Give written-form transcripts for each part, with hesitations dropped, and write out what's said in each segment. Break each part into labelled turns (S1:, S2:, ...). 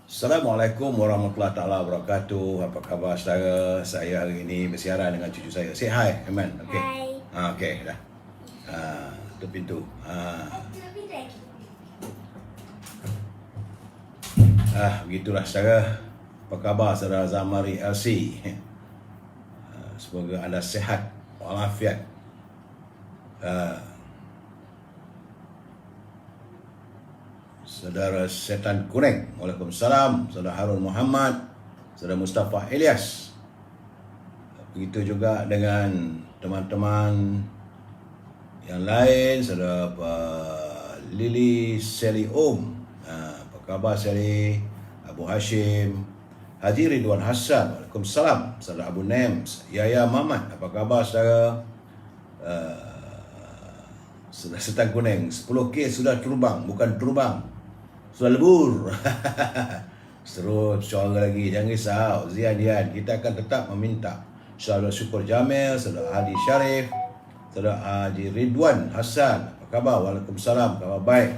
S1: Assalamualaikum warahmatullahi taala wabarakatuh. Apa khabar saudara? Saya hari ini bersiaran dengan cucu saya. Say hi, Aman. Okey.
S2: Hai.
S1: Okey dah. Tutup pintu. Begitulah saudara. Apa khabar saudara Zamari LC? Semoga anda sihat walafiat. Saudara Setan Kuning, Waalaikumsalam. Saudara Harun Muhammad, Saudara Mustafa Ilyas. Begitu juga dengan teman-teman yang lain, Saudara Lili Seli apa khabar Seli? Abu Hashim, Haji Ridwan Hassan, Waalaikumsalam. Saudara Abu Nems, Yaya Mamat, apa khabar saudara? Saudara Setan Kuning, 10K sudah terbang, bukan terbang, sudah lebur. Terus suara lagi, jangan risau. Zian, kita akan tetap meminta Saudara Syukur Jamil, Saudara Hadi Syarif, Saudara Haji Ridwan Hassan, apa khabar? Waalaikumsalam, khabar baik.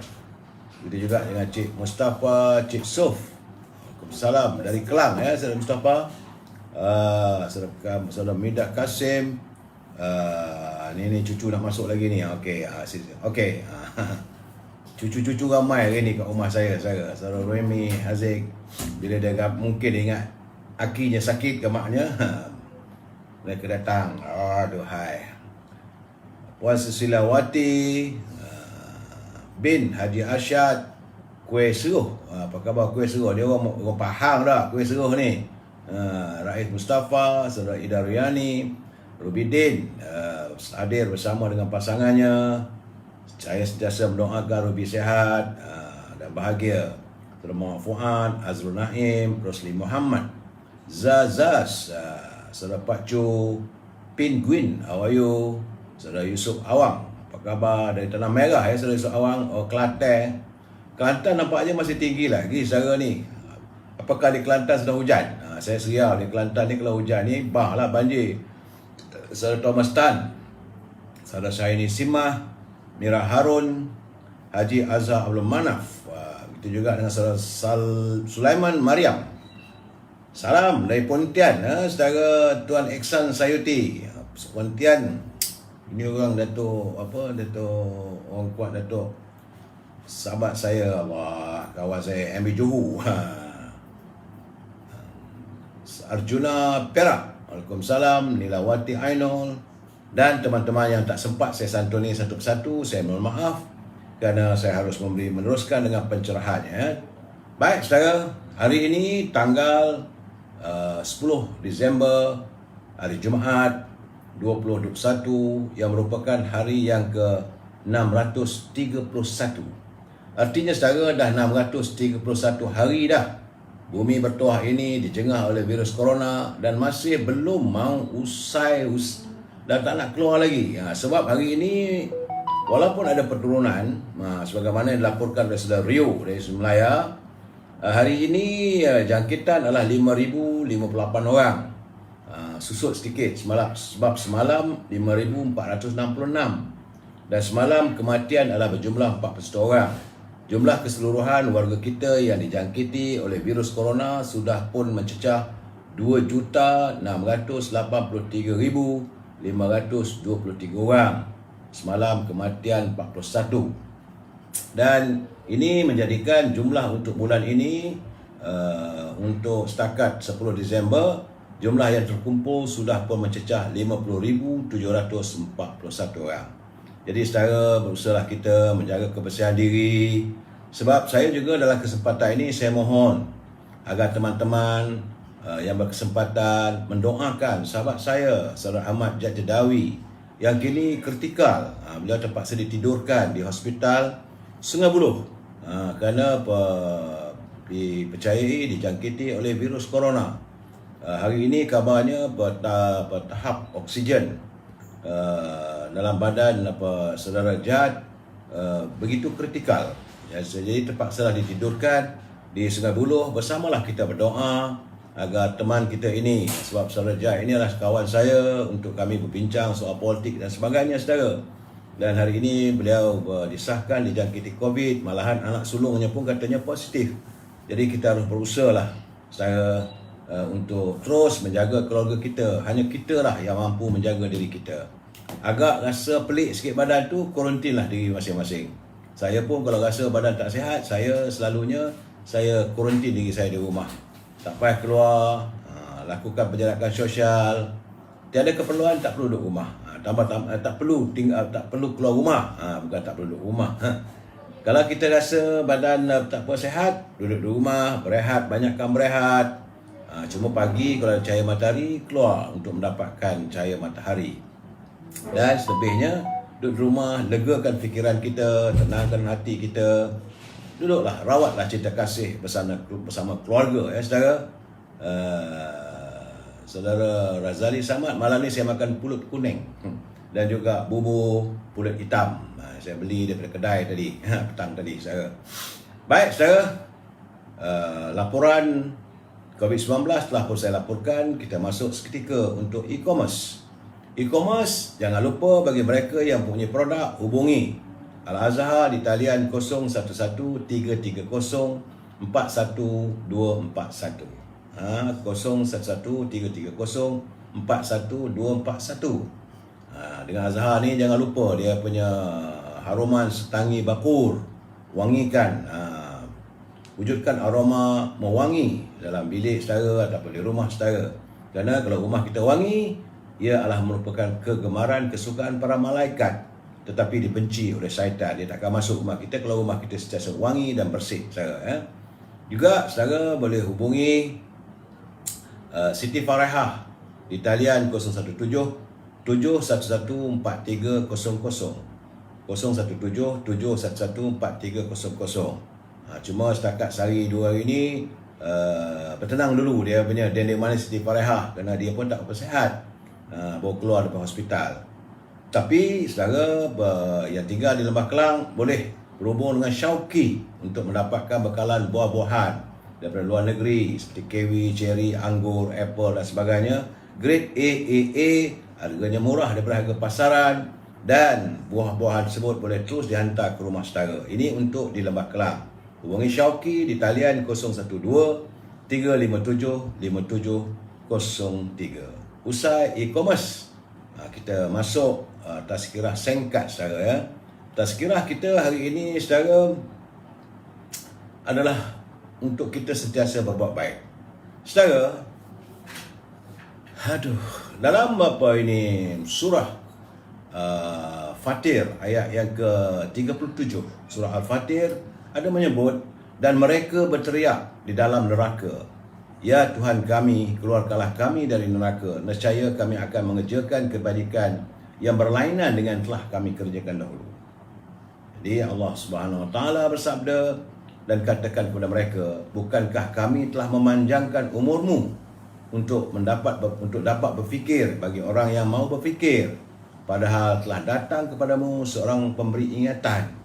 S1: Begitu juga dengan Cik Mustafa, Cik Suf, Waalaikumsalam dari Kelang ya, Saudara Mustafa. Saudara Midah Kasim. Ni cucu nak masuk lagi ni. Okey, okey. Cucu-cucu ramai hari ni kat rumah saya. Saudara Remy Haziq, bila dia mungkin ingat akinya sakit ke maknya, mereka datang. Aduhai. Puan Susilawati bin Haji Arsyad, Kuih Seruh. Apa khabar Kuih Seruh? Dia orang faham dah Kuih Seruh ni. Rais Mustafa, Saudara Ida Riani, Rubidin hadir bersama dengan pasangannya. Saya sentiasa mendoakan Ruby sihat dan bahagia. Saudara Muhammad Fuad, Azrul Naim, Rosli Muhammad, Zazaz, Saudara Pak Chu, Penguin, how are you? Saudara Yusuf Awang, apa khabar dari Tanah Merah ya Saudara Yusuf Awang? Kelantan. Kelantan nampaknya masih tinggi lagi sekarang ni. Apakah di Kelantan sedang hujan? Saya seriau di Kelantan ni kalau hujan ni bah lah banjir. Saudara Thomas Tan, Saudara Syahini Simah, Mira Harun, Haji Azhar Abdul Manaf. Begitu juga dengan Saudara Sulaiman Mariam. Salam dari Pontian, saudara Tuan Iksan Sayuti, Pontian. Ini orang Datuk orang kuat Datuk. Sahabat saya, Allah, kawan saya MB Johor. Arjuna Perak, Waalaikumsalam. Nilawati Ainul dan teman-teman yang tak sempat saya santuni satu persatu, saya mohon maaf kerana saya harus meneruskan dengan pencerahannya. Baik saudara, hari ini tanggal 10 Disember, hari Jumaat 2021, yang merupakan hari yang ke-631. Artinya saudara, dah 631 hari dah bumi bertuah ini dijengah oleh virus corona dan masih belum mau usai dan tak nak keluar lagi. Sebab hari ini walaupun ada penurunan, sebagaimana yang dilaporkan oleh Saudara Rio dari Semelaya, hari ini jangkitan adalah 5,058 orang. Susut sedikit sebab semalam 5,466 dan semalam kematian adalah berjumlah 41 orang. Jumlah keseluruhan warga kita yang dijangkiti oleh virus corona sudah pun mencecah 2,683,523 orang. Semalam kematian 41. Dan ini menjadikan jumlah untuk bulan ini, untuk setakat 10 Disember, jumlah yang terkumpul sudah pun mencecah 50,741 orang. Jadi saudara, berusahalah kita menjaga kebersihan diri. Sebab saya juga dalam kesempatan ini saya mohon agar teman-teman yang berkesempatan mendoakan sahabat saya, Saudara Ahmad Jad Jedawi, yang kini kritikal. Beliau terpaksa ditidurkan di hospital Sungai Buloh kerana dipercayai dijangkiti oleh virus corona. Hari ini kabarnya bertahap oksigen dalam badan Saudara Jad begitu kritikal. Jadi terpaksalah ditidurkan di Sungai Buloh. Bersamalah kita berdoa agar teman kita ini, sebab Saudara Jad ini adalah kawan saya, untuk kami berbincang soal politik dan sebagainya saudara. Dan hari ini beliau disahkan dijangkiti COVID, malahan anak sulungnya pun katanya positif. Jadi kita harus berusaha lah secara untuk terus menjaga keluarga kita. Hanya kita lah yang mampu menjaga diri kita. Agak rasa pelik sikit badan tu, kuarantin lah diri masing-masing. Saya pun kalau rasa badan tak sihat, saya selalunya saya kuarantin diri saya di rumah. Tak payah keluar, lakukan penjarakan sosial. Tiada keperluan, tak perlu duduk rumah. Tak perlu keluar rumah. Bukan tak perlu duduk rumah. Kalau kita rasa badan tak puas sihat, duduk di rumah, berehat, banyakkan berehat. Cuma pagi kalau ada cahaya matahari, keluar untuk mendapatkan cahaya matahari. Dan selebihnya, duduk di rumah, legakan fikiran kita, tenangkan hati kita. Duduklah, rawatlah cinta kasih bersama keluarga, ya saudara. Saudara Razali Samad, malam ni saya makan pulut kuning dan juga bubur pulut hitam. Saya beli daripada kedai tadi, petang tadi, saudara. Baik, saudara. Laporan COVID-19 telah pun saya laporkan. Kita masuk seketika untuk e-commerce. E-commerce, jangan lupa bagi mereka yang punya produk, hubungi Al-Azhar di talian 011-330-41241. 011-330-41241. Dengan Azhar ni jangan lupa dia punya haruman setangi bakur, wangikan, wujudkan aroma mewangi dalam bilik saudara ataupun di rumah saudara. Kerana kalau rumah kita wangi, ia adalah merupakan kegemaran, kesukaan para malaikat, tetapi dibenci oleh syaitan. Dia takkan masuk rumah kita kalau rumah kita sentiasa wangi dan bersih, saudara. Juga saudara boleh hubungi Siti Farehah di talian 017-711-4300, 017-711-4300. Cuma setakat sehari 2 hari ni bertenang dulu dia punya dendeng manis Siti Farehah, kerana dia pun tak sihat, baru keluar daripada hospital. Tapi saudara yang tinggal di Lembah Kelang boleh berhubung dengan Syauqi untuk mendapatkan bekalan buah-buahan daripada luar negeri seperti kiwi, cherry, anggur, apple dan sebagainya. Grade AAA, harganya murah daripada harga pasaran, dan buah-buahan tersebut boleh terus dihantar ke rumah saudara. Ini untuk di Lembah Kelang. Hubungi Syauqi di talian 012-357-5703. Usai e-commerce, kita masuk tazkirah singkat saudara, ya. Tazkirah kita hari ini saudara adalah untuk kita sentiasa berbuat baik. Saudara, dalam apa ini surah Fatir ayat yang ke-37, surah Al-Fatir ada menyebut, dan mereka berteriak di dalam neraka, ya Tuhan kami, keluarkanlah kami dari neraka, nescaya kami akan mengerjakan kebaikan yang berlainan dengan telah kami kerjakan dahulu. Jadi Allah Subhanahu Wa Taala bersabda, dan katakan kepada mereka, bukankah kami telah memanjangkan umurmu untuk dapat berfikir bagi orang yang mau berfikir, padahal telah datang kepadamu seorang pemberi ingatan.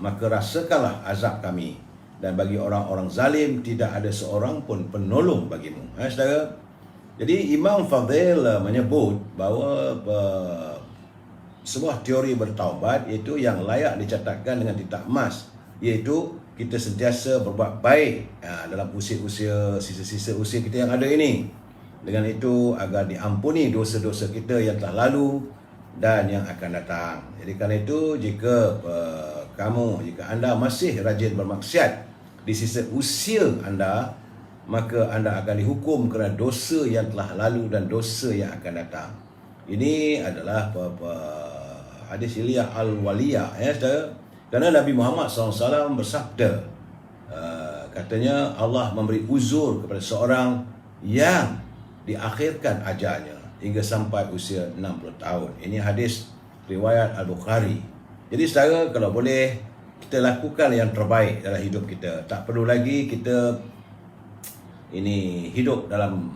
S1: Maka rasakanlah azab kami, dan bagi orang-orang zalim tidak ada seorang pun penolong bagimu. Saudara, jadi Imam Fadil menyebut bahawa sebuah teori bertaubat iaitu yang layak dicatatkan dengan tinta emas, iaitu kita sentiasa berbuat baik dalam usia-usia, sisa-sisa usia kita yang ada ini. Dengan itu agar diampuni dosa-dosa kita yang telah lalu dan yang akan datang. Jadi kerana itu, jika anda masih rajin bermaksiat di sisa usia anda, maka anda akan dihukum kerana dosa yang telah lalu dan dosa yang akan datang. Ini adalah hadis Ilya Al-Waliyah, ya saudara. Kerana Nabi Muhammad SAW bersabda, katanya Allah memberi uzur kepada seorang yang diakhirkan ajalnya hingga sampai usia 60 tahun. Ini hadis riwayat Al-Bukhari. Jadi saudara, kalau boleh kita lakukan yang terbaik dalam hidup kita. Tak perlu lagi kita hidup dalam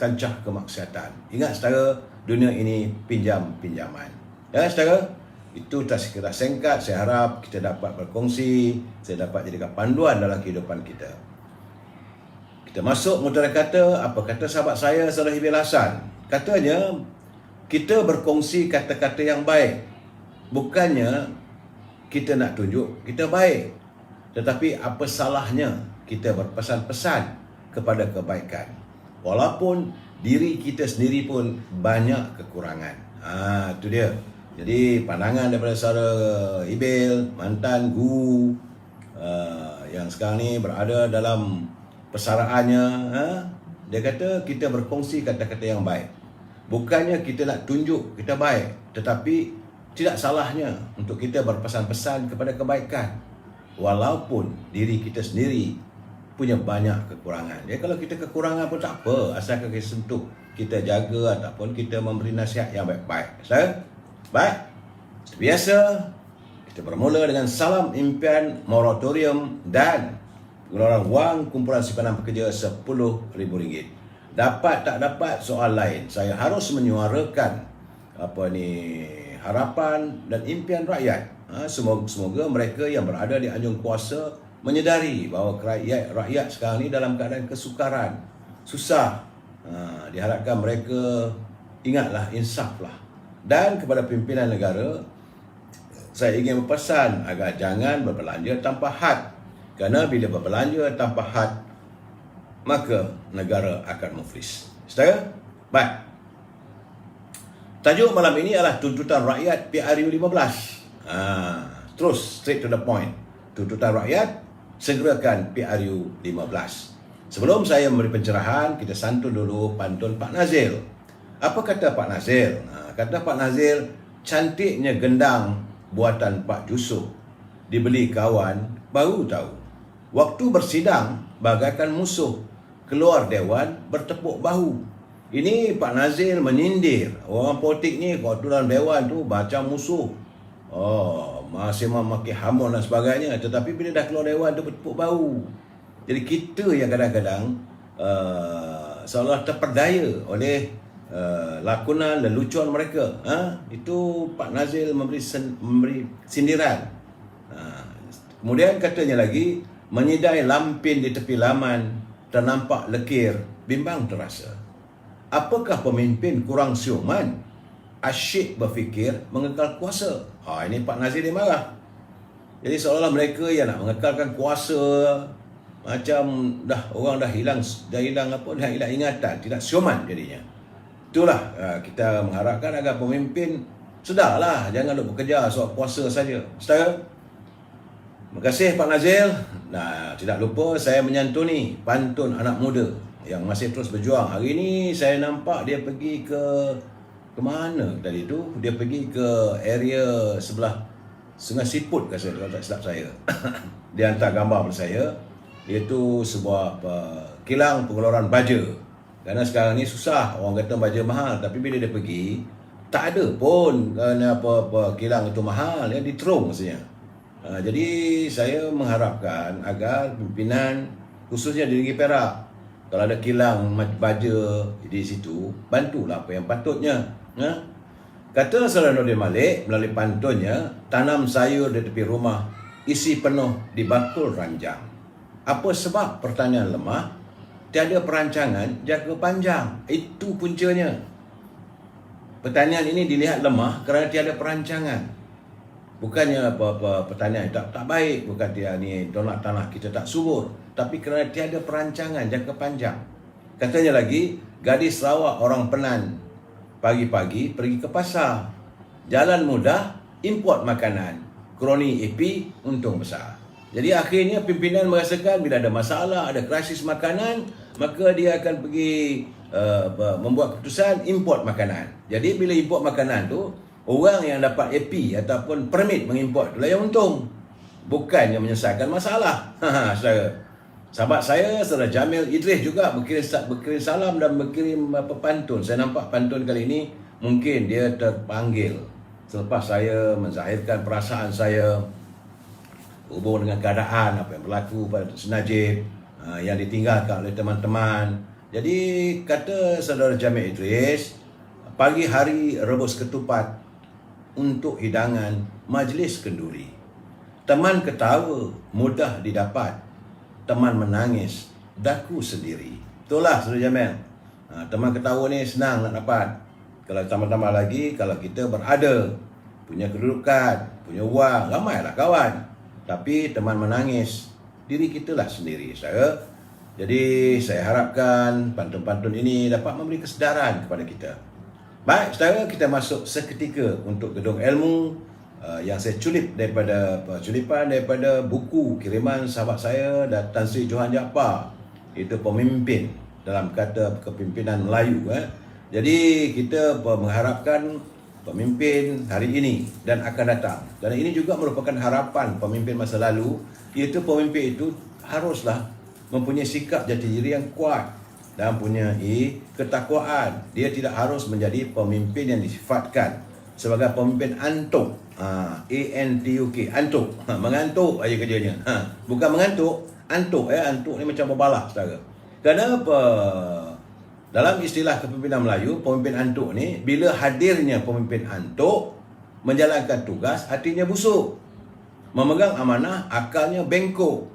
S1: kancah kemaksiatan. Ingat saudara, dunia ini pinjam-pinjaman. Ya saudara, itu tazkirah singkat. Saya harap kita dapat berkongsi, saya dapat jadikan panduan dalam kehidupan kita. Kita masuk mutara kata, apa kata sahabat saya Saleh bin Hasan. Katanya, kita berkongsi kata-kata yang baik. Bukannya kita nak tunjuk kita baik, tetapi apa salahnya kita berpesan-pesan kepada kebaikan. Walaupun diri kita sendiri pun banyak kekurangan. Itu dia. Jadi pandangan daripada saudara Ibil, mantan guru yang sekarang ni berada dalam persaraannya, dia kata kita berkongsi kata-kata yang baik. Bukannya kita nak tunjuk kita baik, tetapi tidak salahnya untuk kita berpesan-pesan kepada kebaikan. Walaupun diri kita sendiri punya banyak kekurangan. Ya, kalau kita kekurangan pun tak apa, asalkan kita sentuh, kita jaga ataupun kita memberi nasihat yang baik-baik. Baik, biasa kita bermula dengan salam impian moratorium dan pengeluaran wang kumpulan simpanan pekerja RM10,000. Dapat tak dapat soal lain. Saya harus menyuarakan harapan dan impian rakyat. Semoga mereka yang berada di anjung kuasa menyedari bahawa rakyat sekarang ni dalam keadaan kesukaran, susah. Diharapkan mereka ingatlah, insaflah. Dan kepada pimpinan negara, saya ingin berpesan agar jangan berbelanja tanpa had. Kerana bila berbelanja tanpa had, maka negara akan muflis. Saudara? Baik. Tajuk malam ini adalah tuntutan rakyat PRU15. Terus straight to the point. Tuntutan rakyat, segerakan PRU15. Sebelum saya memberi pencerahan, kita santun dulu pantun Pak Nazil. Apa kata Pak Nazil? Kata Pak Nazil, cantiknya gendang buatan Pak Jusuf, dibeli kawan baru tahu. Waktu bersidang bagaikan musuh, keluar dewan bertepuk bahu. Ini Pak Nazil menyindir orang politik ni, kalau dalam dewan tu macam musuh. Masih memakai hamun dan sebagainya. Tetapi bila dah keluar dewan tu bertepuk bahu. Jadi kita yang kadang-kadang seolah terperdaya oleh lakonan lelucon mereka. Itu Pak Nazil memberi sindiran. Kemudian katanya lagi, menyidai lampin di tepi laman, ternampak lekir, bimbang terasa. Apakah pemimpin kurang siuman? Asyik berfikir mengekal kuasa. Ini Pak Nazil dia marah. Jadi seolah-olah mereka yang nak mengekalkan kuasa, macam orang dah hilang ingatan, tidak siuman jadinya. Itulah kita mengharapkan agar pemimpin sedarlah, jangan duk bekerja soal kuasa saja. Saudara, terima kasih Pak Nazil. Tidak lupa saya menyantuni pantun anak muda yang masih terus berjuang. Hari ini saya nampak dia pergi ke mana tadi tu? Dia pergi ke area sebelah Sungai Siput, kalau tak silap saya. Dia hantar gambar kepada saya, iaitu sebuah kilang pengeluaran baja. Kerana sekarang ni susah, orang kata baja mahal, tapi bila dia pergi, tak ada pun apa kilang itu mahal, dia diterung maksudnya. Jadi saya mengharapkan agar pimpinan, khususnya di Negeri Perak, kalau ada kilang baja di situ, bantulah apa yang patutnya. Kata Saudara Nordin Malik melalui pantunnya, tanam sayur di tepi rumah, isi penuh di bakul ranjang. Apa sebab pertanian lemah? Tiada perancangan jangka panjang. Itu puncanya. Pertanian ini dilihat lemah kerana tiada perancangan. Bukannya apa-apa pertanian tak baik, bukan dia ni tanah kita tak subur, tapi kerana tiada perancangan jangka panjang. Katanya lagi, gadis Sarawak orang Penan pagi-pagi pergi ke pasar. Jalan mudah, import makanan. Kroni AP untung besar. Jadi akhirnya pimpinan merasakan bila ada masalah, ada krisis makanan, maka dia akan pergi membuat keputusan import makanan. Jadi bila import makanan tu, orang yang dapat AP ataupun permit mengimport itulah yang untung. Bukannya menyelesaikan masalah. Saudara. Sahabat saya, Saudara Jamil Idris juga berkirim salam dan berkirim pantun. Saya nampak pantun kali ini mungkin dia terpanggil selepas saya menzahirkan perasaan saya hubung dengan keadaan apa yang berlaku pada Najib yang ditinggalkan oleh teman-teman. Jadi kata Saudara Jamil Idris, pagi hari rebus ketupat untuk hidangan majlis kenduri. Teman ketawa mudah didapat, teman menangis daku sendiri. Itulah Saudara Jamil. Teman ketawa ni senang nak dapat. Kalau tambah-tambah lagi, kalau kita berada, punya kedudukan, punya wang, ramailah kawan. Tapi teman menangis, diri kita lah sendiri, saudara. Jadi saya harapkan pantun-pantun ini dapat memberi kesedaran kepada kita. Baik, saudara, kita masuk seketika untuk gedung ilmu yang saya culipan daripada buku kiriman sahabat saya Tan Sri Johan Jaafar, itu pemimpin dalam kata kepimpinan Melayu. Jadi kita mengharapkan pemimpin hari ini dan akan datang. Dan ini juga merupakan harapan pemimpin masa lalu, iaitu pemimpin itu haruslah mempunyai sikap jati diri yang kuat dan mempunyai ketakwaan. Dia tidak harus menjadi pemimpin yang disifatkan sebagai pemimpin antuk. A-N-T-U-K, antuk. Mengantuk aja kerjanya. Bukan mengantuk, antuk. Antuk ni macam berbalah, saudara. Kenapa? Dalam istilah kepimpinan Melayu, pemimpin antuk ni, bila hadirnya pemimpin antuk, menjalankan tugas, hatinya busuk. Memegang amanah, akalnya bengkok.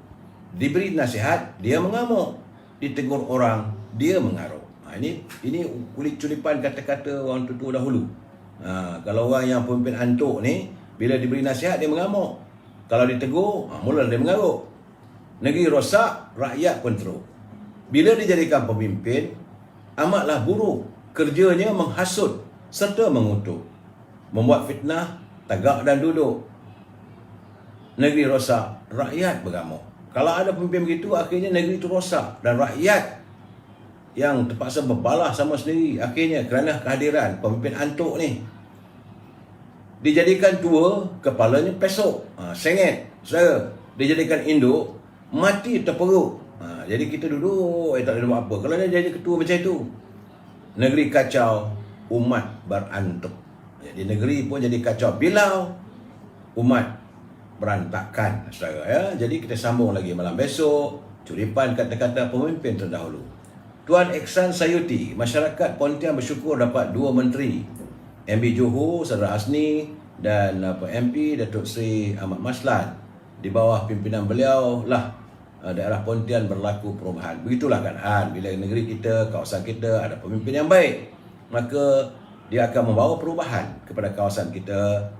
S1: Diberi nasihat, dia mengamuk. Ditegur orang, dia mengaruk. Ini kulit culipan kata-kata orang tua dahulu. Kalau orang yang pemimpin antuk ni, bila diberi nasihat, dia mengamuk. Kalau ditegur, mula dia mengaruk. Negeri rosak, rakyat pun teruk. Bila dijadikan pemimpin, amatlah buruk. Kerjanya menghasut serta mengutuk, membuat fitnah, tagak dan duduk. Negeri rosak, rakyat bergamuk. Kalau ada pemimpin begitu, akhirnya negeri itu rosak. Dan rakyat yang terpaksa berbalah sama sendiri, akhirnya kerana kehadiran pemimpin antuk ni. Dijadikan tua, kepalanya pesok, sengit, saudara. Dijadikan induk, mati terperuk. Jadi kita duduk, tak ada buat apa. Kalau dia jadi ketua macam itu, negeri kacau, umat berantuk. Jadi negeri pun jadi kacau bilau, umat berantakan, saudara, ya. Jadi kita sambung lagi malam besok, culipan kata-kata pemimpin terdahulu. Tuan Iksan Sayuti, masyarakat Pontian bersyukur dapat 2 menteri, MB Johor Saudara Asni dan MP Datuk Seri Ahmad Maslan. Di bawah pimpinan beliau lah daerah Pontian berlaku perubahan. Begitulah keadaan bila negeri kita, kawasan kita ada pemimpin yang baik, maka dia akan membawa perubahan kepada kawasan kita.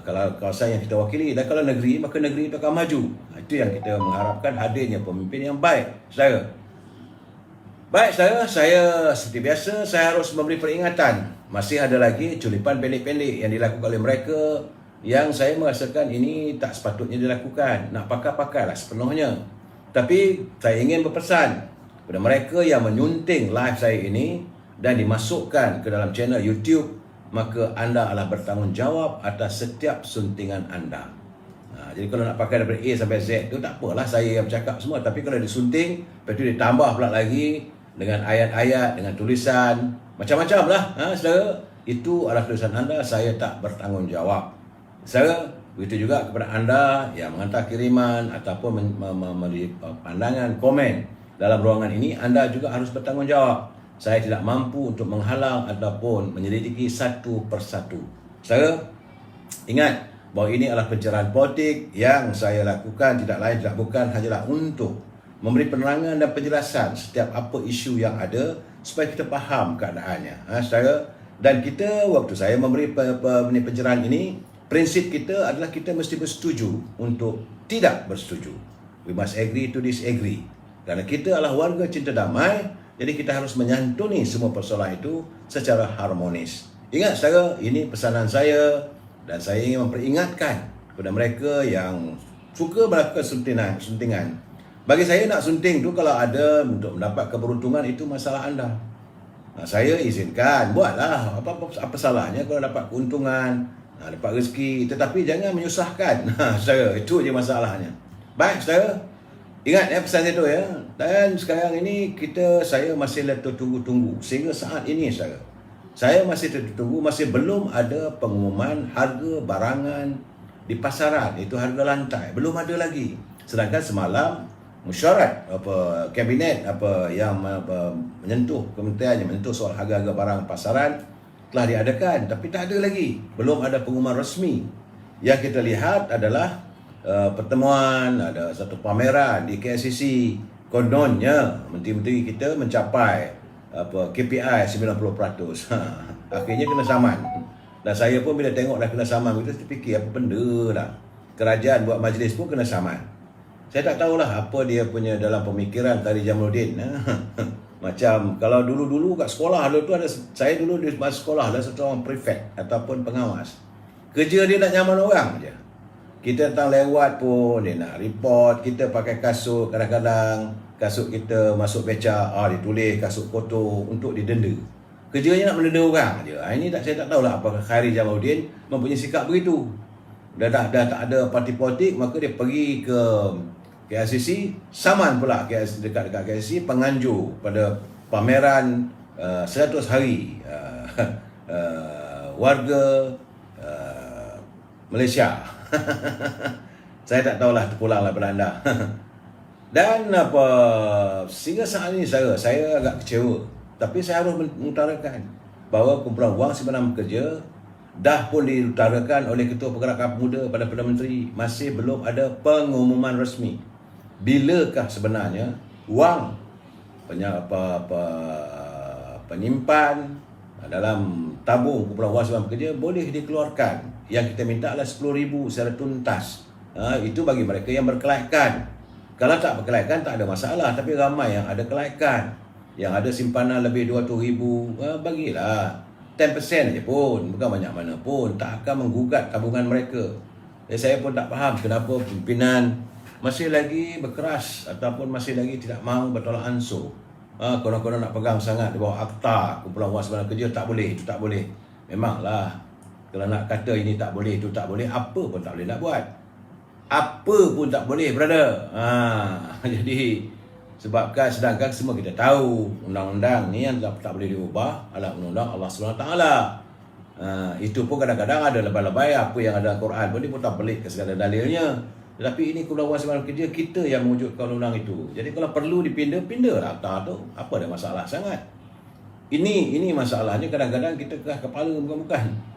S1: Kalau kawasan yang kita wakili, dan kalau negeri, maka negeri itu akan maju. Itu yang kita mengharapkan, hadirnya pemimpin yang baik, saudara. Baik, saudara, saya seperti biasa, saya harus memberi peringatan. Masih ada lagi culipan pendek-pendek yang dilakukan oleh mereka yang saya merasakan ini tak sepatutnya dilakukan. Nak pakar-pakarlah sepenuhnya. Tapi saya ingin berpesan kepada mereka yang menyunting live saya ini dan dimasukkan ke dalam channel YouTube, maka anda adalah bertanggungjawab atas setiap suntingan anda. Jadi kalau nak pakai daripada A sampai Z tu tak apalah, saya yang bercakap semua. Tapi kalau disunting, lepas tu ditambah pula lagi dengan ayat-ayat, dengan tulisan, macam-macam lah, saudara. Itu adalah tulisan anda, saya tak bertanggungjawab. Saudara, begitu juga kepada anda yang menghantar kiriman ataupun memberi pandangan, komen dalam ruangan ini, anda juga harus bertanggungjawab. Saya tidak mampu untuk menghalang ataupun menyelidiki satu persatu. Saudara, ingat bahawa ini adalah pencerahan politik yang saya lakukan tidak lain tidak bukan hanyalah untuk memberi penerangan dan penjelasan setiap apa isu yang ada supaya kita faham keadaannya, saudara. Dan kita, waktu saya memberi pencerahan ini, prinsip kita adalah kita mesti bersetuju untuk tidak bersetuju. We must agree to disagree. Kerana kita adalah warga cinta damai, jadi kita harus menyantuni semua persoalan itu secara harmonis. Ingat, saudara, ini pesanan saya dan saya ingin memperingatkan kepada mereka yang suka melakukan suntingan. Bagi saya, nak sunting tu kalau ada untuk mendapat keberuntungan, itu masalah anda. Saya izinkan, buatlah. Apa salahnya kalau dapat keuntungan, dapat rezeki, tetapi jangan menyusahkan. Saudara, itu je masalahnya. Baik, saudara, ingat ya pesan itu ya. Dan sekarang ini saya masih tertunggu-tunggu sehingga saat ini, saudara. Saya masih tertunggu, masih belum ada pengumuman harga barangan di pasaran, itu harga lantai, belum ada lagi. Sedangkan semalam mesyuarat kabinet yang menyentuh kementerian yang menyentuh soal harga-harga barang pasaran telah diadakan, tapi tak ada lagi, belum ada pengumuman resmi. Yang kita lihat adalah pertemuan, ada satu pameran di KLCC, kononnya menteri-menteri kita mencapai KPI 90%. Akhirnya kena saman. Dan saya pun bila tengok dah kena saman, kita terfikir apa benda lah. Kerajaan buat majlis pun kena saman. Saya tak tahulah apa dia punya dalam pemikiran Tari Jamaluddin. Macam kalau dulu-dulu kat sekolah dulu tu ada, saya dulu di masa sekolah ada satu orang prefect ataupun pengawas. Kerja dia nak nyaman orang je. Kita datang lewat pun dia nak report, kita pakai kasut, kadang-kadang kasut kita masuk becak, ditulis kasut kotor untuk didenda. Kerjanya nak mendenda orang je. Ini saya tak tahulah apakah Khairi Jamaluddin mempunyai sikap begitu. Dah tak ada parti politik, maka dia pergi ke KLCC, saman pula dekat KLCC, penganjur pada pameran 100 hari warga Malaysia. Saya tak tahulah, terpulanglah Belanda. Dan sehingga saat ini saya agak kecewa. Tapi saya harus mengutarakan bahawa kumpulan wang simpangan bekerja dah pun diutarakan oleh Ketua Pergerakan Pemuda pada Perdana Menteri, masih belum ada pengumuman resmi. Bilakah sebenarnya wang penyimpan dalam tabung kumpulan wang simpangan bekerja boleh dikeluarkan? Yang kita minta adalah 10,000 secara tuntas. Itu bagi mereka yang berkelaikan. Kalau tak berkelaikan tak ada masalah, tapi ramai yang ada kelaikan, yang ada simpanan lebih 200,000, bagilah 10% aja pun, bukan banyak mana pun, tak akan menggugat tabungan mereka. Saya pun tak faham kenapa pimpinan masih lagi berkeras ataupun masih lagi tidak mahu bertolak ansur. Konon-konon nak pegang sangat di bawah akta kumpulan wang simpangan kerja, tak boleh, itu tak boleh. Memanglah, kalau nak kata ini tak boleh, itu tak boleh, apa pun tak boleh nak buat. Apa pun tak boleh, brother. Jadi, sedangkan semua kita tahu undang-undang ni yang tak boleh diubah adalah undang-undang Allah SWT. Itu pun kadang-kadang ada lebay-lebay, apa yang ada dalam Quran pun dia pun tak pelik ke segala dalilnya. Tetapi ini kumpulan wang simpangan kerja, kita yang mewujudkan undang itu. Jadi kalau perlu pindah-pindah akta tu, apa ada masalah sangat. Ini masalahnya kadang-kadang kita keras kepala bukan-bukan.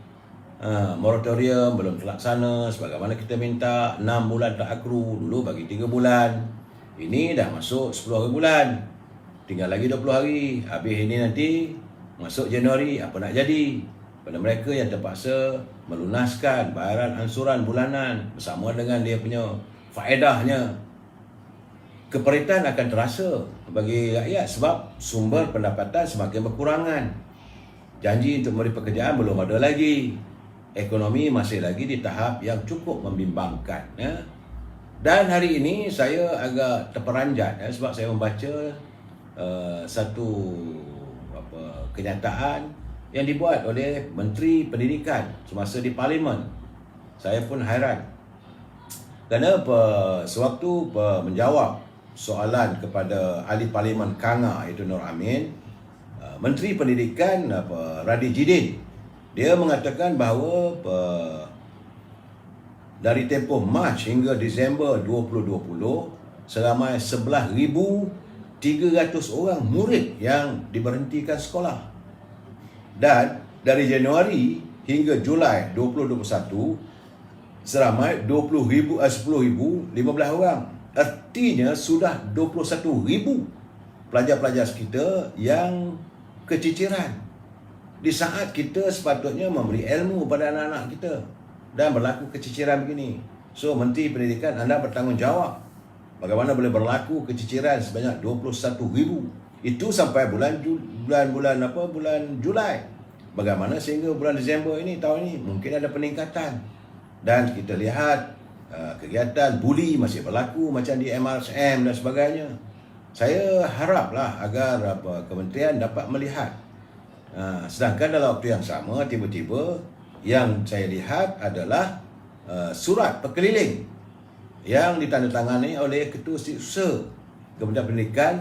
S1: Moratorium belum terlaksana sebagaimana kita minta. 6 bulan tak akru, dulu bagi 3 bulan. Ini dah masuk 10 hari bulan, tinggal lagi 20 hari. Habis ini nanti masuk Januari, apa nak jadi? Pada mereka yang terpaksa melunaskan bayaran ansuran bulanan bersama dengan dia punya faedahnya, keperitan akan terasa bagi rakyat sebab sumber pendapatan semakin berkurangan. Janji untuk memberi pekerjaan belum ada lagi. Ekonomi masih lagi di tahap yang cukup membimbangkan. Dan hari ini saya agak terperanjat sebab saya membaca satu kenyataan yang dibuat oleh Menteri Pendidikan semasa di Parlimen. Saya pun hairan kerana sewaktu menjawab soalan kepada ahli Parlimen Kanga iaitu Nur Amin, Menteri Pendidikan Radhi Jidin, dia mengatakan bahawa dari tempoh Mac hingga Disember 2020 seramai 11,300 orang murid yang diberhentikan sekolah. Dan dari Januari hingga Julai 2021 seramai 10,015 orang. Artinya sudah 21,000 pelajar-pelajar kita yang keciciran. Di saat kita sepatutnya memberi ilmu pada anak-anak kita dan berlaku keciciran begini. So Menteri Pendidikan, anda bertanggungjawab. Bagaimana boleh berlaku keciciran sebanyak 21,000? Itu sampai bulan Julai. Bagaimana sehingga bulan Disember ini, tahun ini, mungkin ada peningkatan. Dan kita lihat kegiatan buli masih berlaku macam di MRSM dan sebagainya. Saya haraplah agar kementerian dapat melihat. Sedangkan dalam waktu yang sama, tiba-tiba yang saya lihat adalah surat perkeliling yang ditandatangani oleh Ketua Setiausaha Kementerian Pendidikan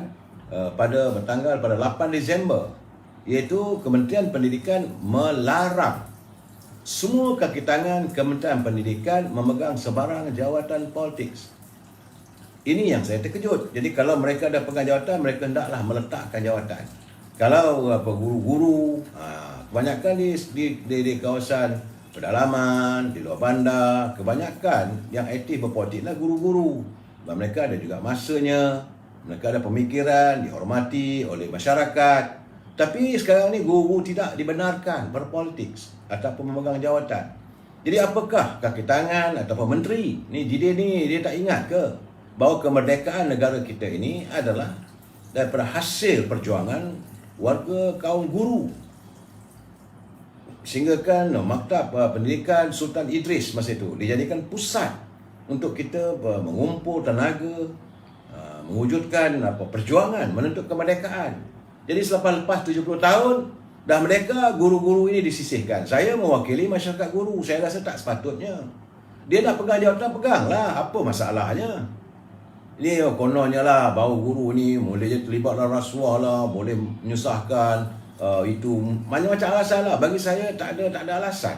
S1: pada 8 Disember, iaitu Kementerian Pendidikan melarang semua kaki tangan Kementerian Pendidikan memegang sebarang jawatan politik. Ini yang saya terkejut. Jadi kalau mereka ada pegang jawatan, mereka hendaklah meletakkan jawatan. Kalau guru-guru, kebanyakan di kawasan pedalaman, di luar bandar, kebanyakan yang aktif berpolitiklah guru-guru. Mereka ada juga masanya, mereka ada pemikiran, dihormati oleh masyarakat. Tapi sekarang ni guru tidak dibenarkan berpolitik ataupun memegang jawatan. Jadi apakah kaki tangan ataupun menteri ni, dia tak ingat ke bahawa kemerdekaan negara kita ini adalah daripada hasil perjuangan warga kaum guru. Sehingga kan Maktab Pendidikan Sultan Idris masa itu dijadikan pusat untuk kita mengumpul tenaga, mewujudkan perjuangan menuntut kemerdekaan. Jadi selepas 70 tahun dah merdeka, guru-guru ini disisihkan. Saya mewakili masyarakat guru, saya rasa tak sepatutnya. Dia nak pegang jawatan, peganglah, apa masalahnya? Ini kononnya lah bahawa guru ni boleh je terlibat dalam rasuah lah, boleh menyusahkan, itu macam-macam alasan lah. Bagi saya tak ada alasan.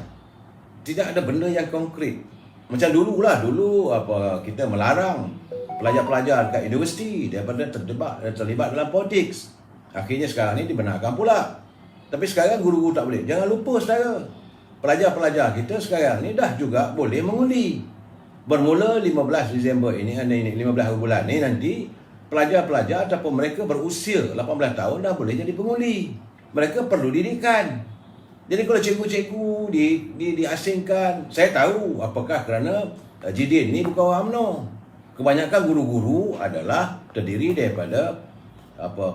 S1: Tidak ada benda yang konkret. Macam dulu kita melarang pelajar-pelajar dekat universiti daripada terlibat dalam politik. Akhirnya sekarang ni dibenarkan pula. Tapi sekarang guru-guru tak boleh. Jangan lupa saudara, pelajar-pelajar kita sekarang ni dah juga boleh mengundi. Bermula 15 Disember ini 15 bulan ni nanti, pelajar-pelajar ataupun mereka berusia 18 tahun dah boleh jadi pengundi. Mereka perlu didikan. Jadi kalau cikgu-cikgu diasingkan, saya tahu apakah kerana JDN ni bukan orang UMNO. Kebanyakan guru-guru adalah terdiri daripada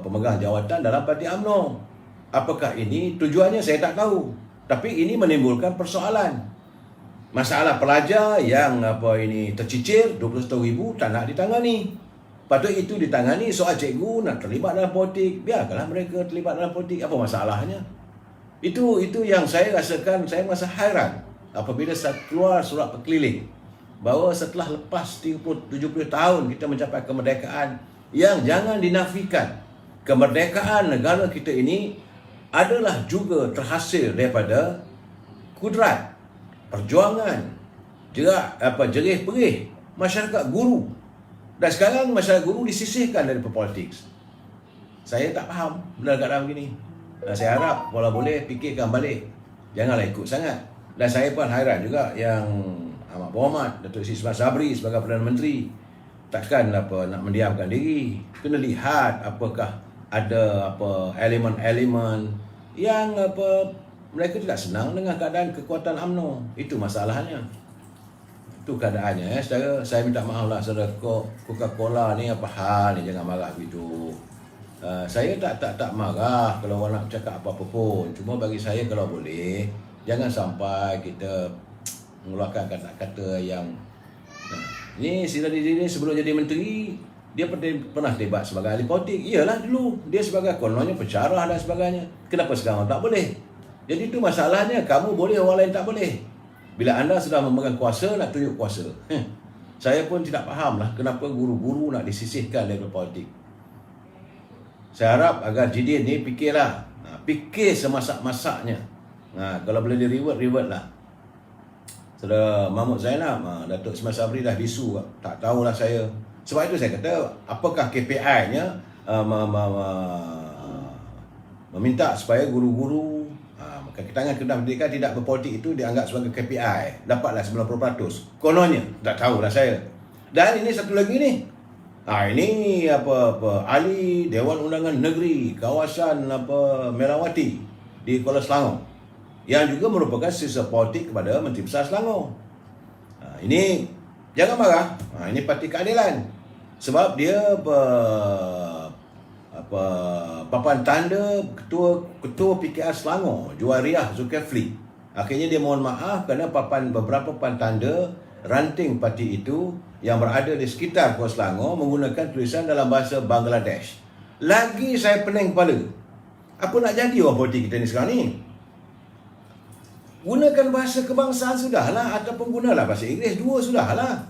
S1: pemegang jawatan dalam parti UMNO. Apakah ini tujuannya saya tak tahu. Tapi ini menimbulkan persoalan. Masalah pelajar yang tercicir 21,000 tak nak ditangani. Patut itu ditangani. Soal cikgu nak terlibat dalam politik, biarkanlah mereka terlibat dalam politik. Apa masalahnya? Itu yang saya rasakan. Saya merasa hairan apabila saya keluar surat berkeliling bahawa setelah lepas 70 tahun kita mencapai kemerdekaan, yang jangan dinafikan, kemerdekaan negara kita ini adalah juga terhasil daripada kudrat, perjuangan, jerih perih masyarakat guru. Dan sekarang masyarakat guru disisihkan dari politik. Saya tak faham benda keadaan begini. Dan saya harap kalau boleh fikirkan balik, janganlah ikut sangat. Dan saya pun hairan juga yang Amat Berhormat Datuk Seri Ismail Sabri sebagai Perdana Menteri takkan nak mendiamkan diri. Kena lihat apakah ada elemen-elemen yang mereka tidak senang dengan keadaan kekuatan UMNO. Itu masalahnya. Itu keadaannya saudara. Saya minta maaf lah saudara, Coca-Cola ni apa hal ni, jangan marah begitu. Saya tak marah kalau orang nak cakap apa-apa pun. Cuma bagi saya kalau boleh, jangan sampai kita mengeluarkan kata-kata yang ni Sila Diri sebelum jadi menteri, dia pernah terlibat sebagai ahli politik. Iyalah dulu dia sebagai kononnya pensyarah dan sebagainya. Kenapa sekarang tak boleh? Jadi itu masalahnya. Kamu boleh, orang lain tak boleh. Bila anda sudah memegang kuasa, nak tunjuk kuasa. Saya pun tidak faham lah kenapa guru-guru nak disisihkan dari politik. Saya harap agar JDN ni fikirlah. Fikir semasak-masaknya. Kalau boleh di-reward lah. Saudara Mahmud Zainab, Datuk Ismail Sabri dah bisu. Tak tahulah saya. Sebab itu saya kata, apakah KPI-nya meminta supaya guru-guru Kakitangan Kementerian Pendidikan tidak berpolitik itu dianggap sebagai KPI. Dapatlah 90%. Kononnya, tak tahulah saya. Dan ini satu lagi ni. Ini ahli Dewan Undangan Negeri kawasan Merawati di Kuala Selangor, yang juga merupakan sisa politik kepada Menteri Besar Selangor. Ini jangan marah. Ini parti keadilan. Sebab dia papan tanda ketua PKR Selangor, Juwariah Zulkifli. Akhirnya dia mohon maaf kerana beberapa papan tanda ranting parti itu yang berada di sekitar Kuala Selangor menggunakan tulisan dalam bahasa Bangladesh. Lagi saya pening kepala. Apa nak jadi orang politik kita ni sekarang ni? Gunakan bahasa kebangsaan sudahlah, ataupun gunalah bahasa Inggeris, dua sudahlah.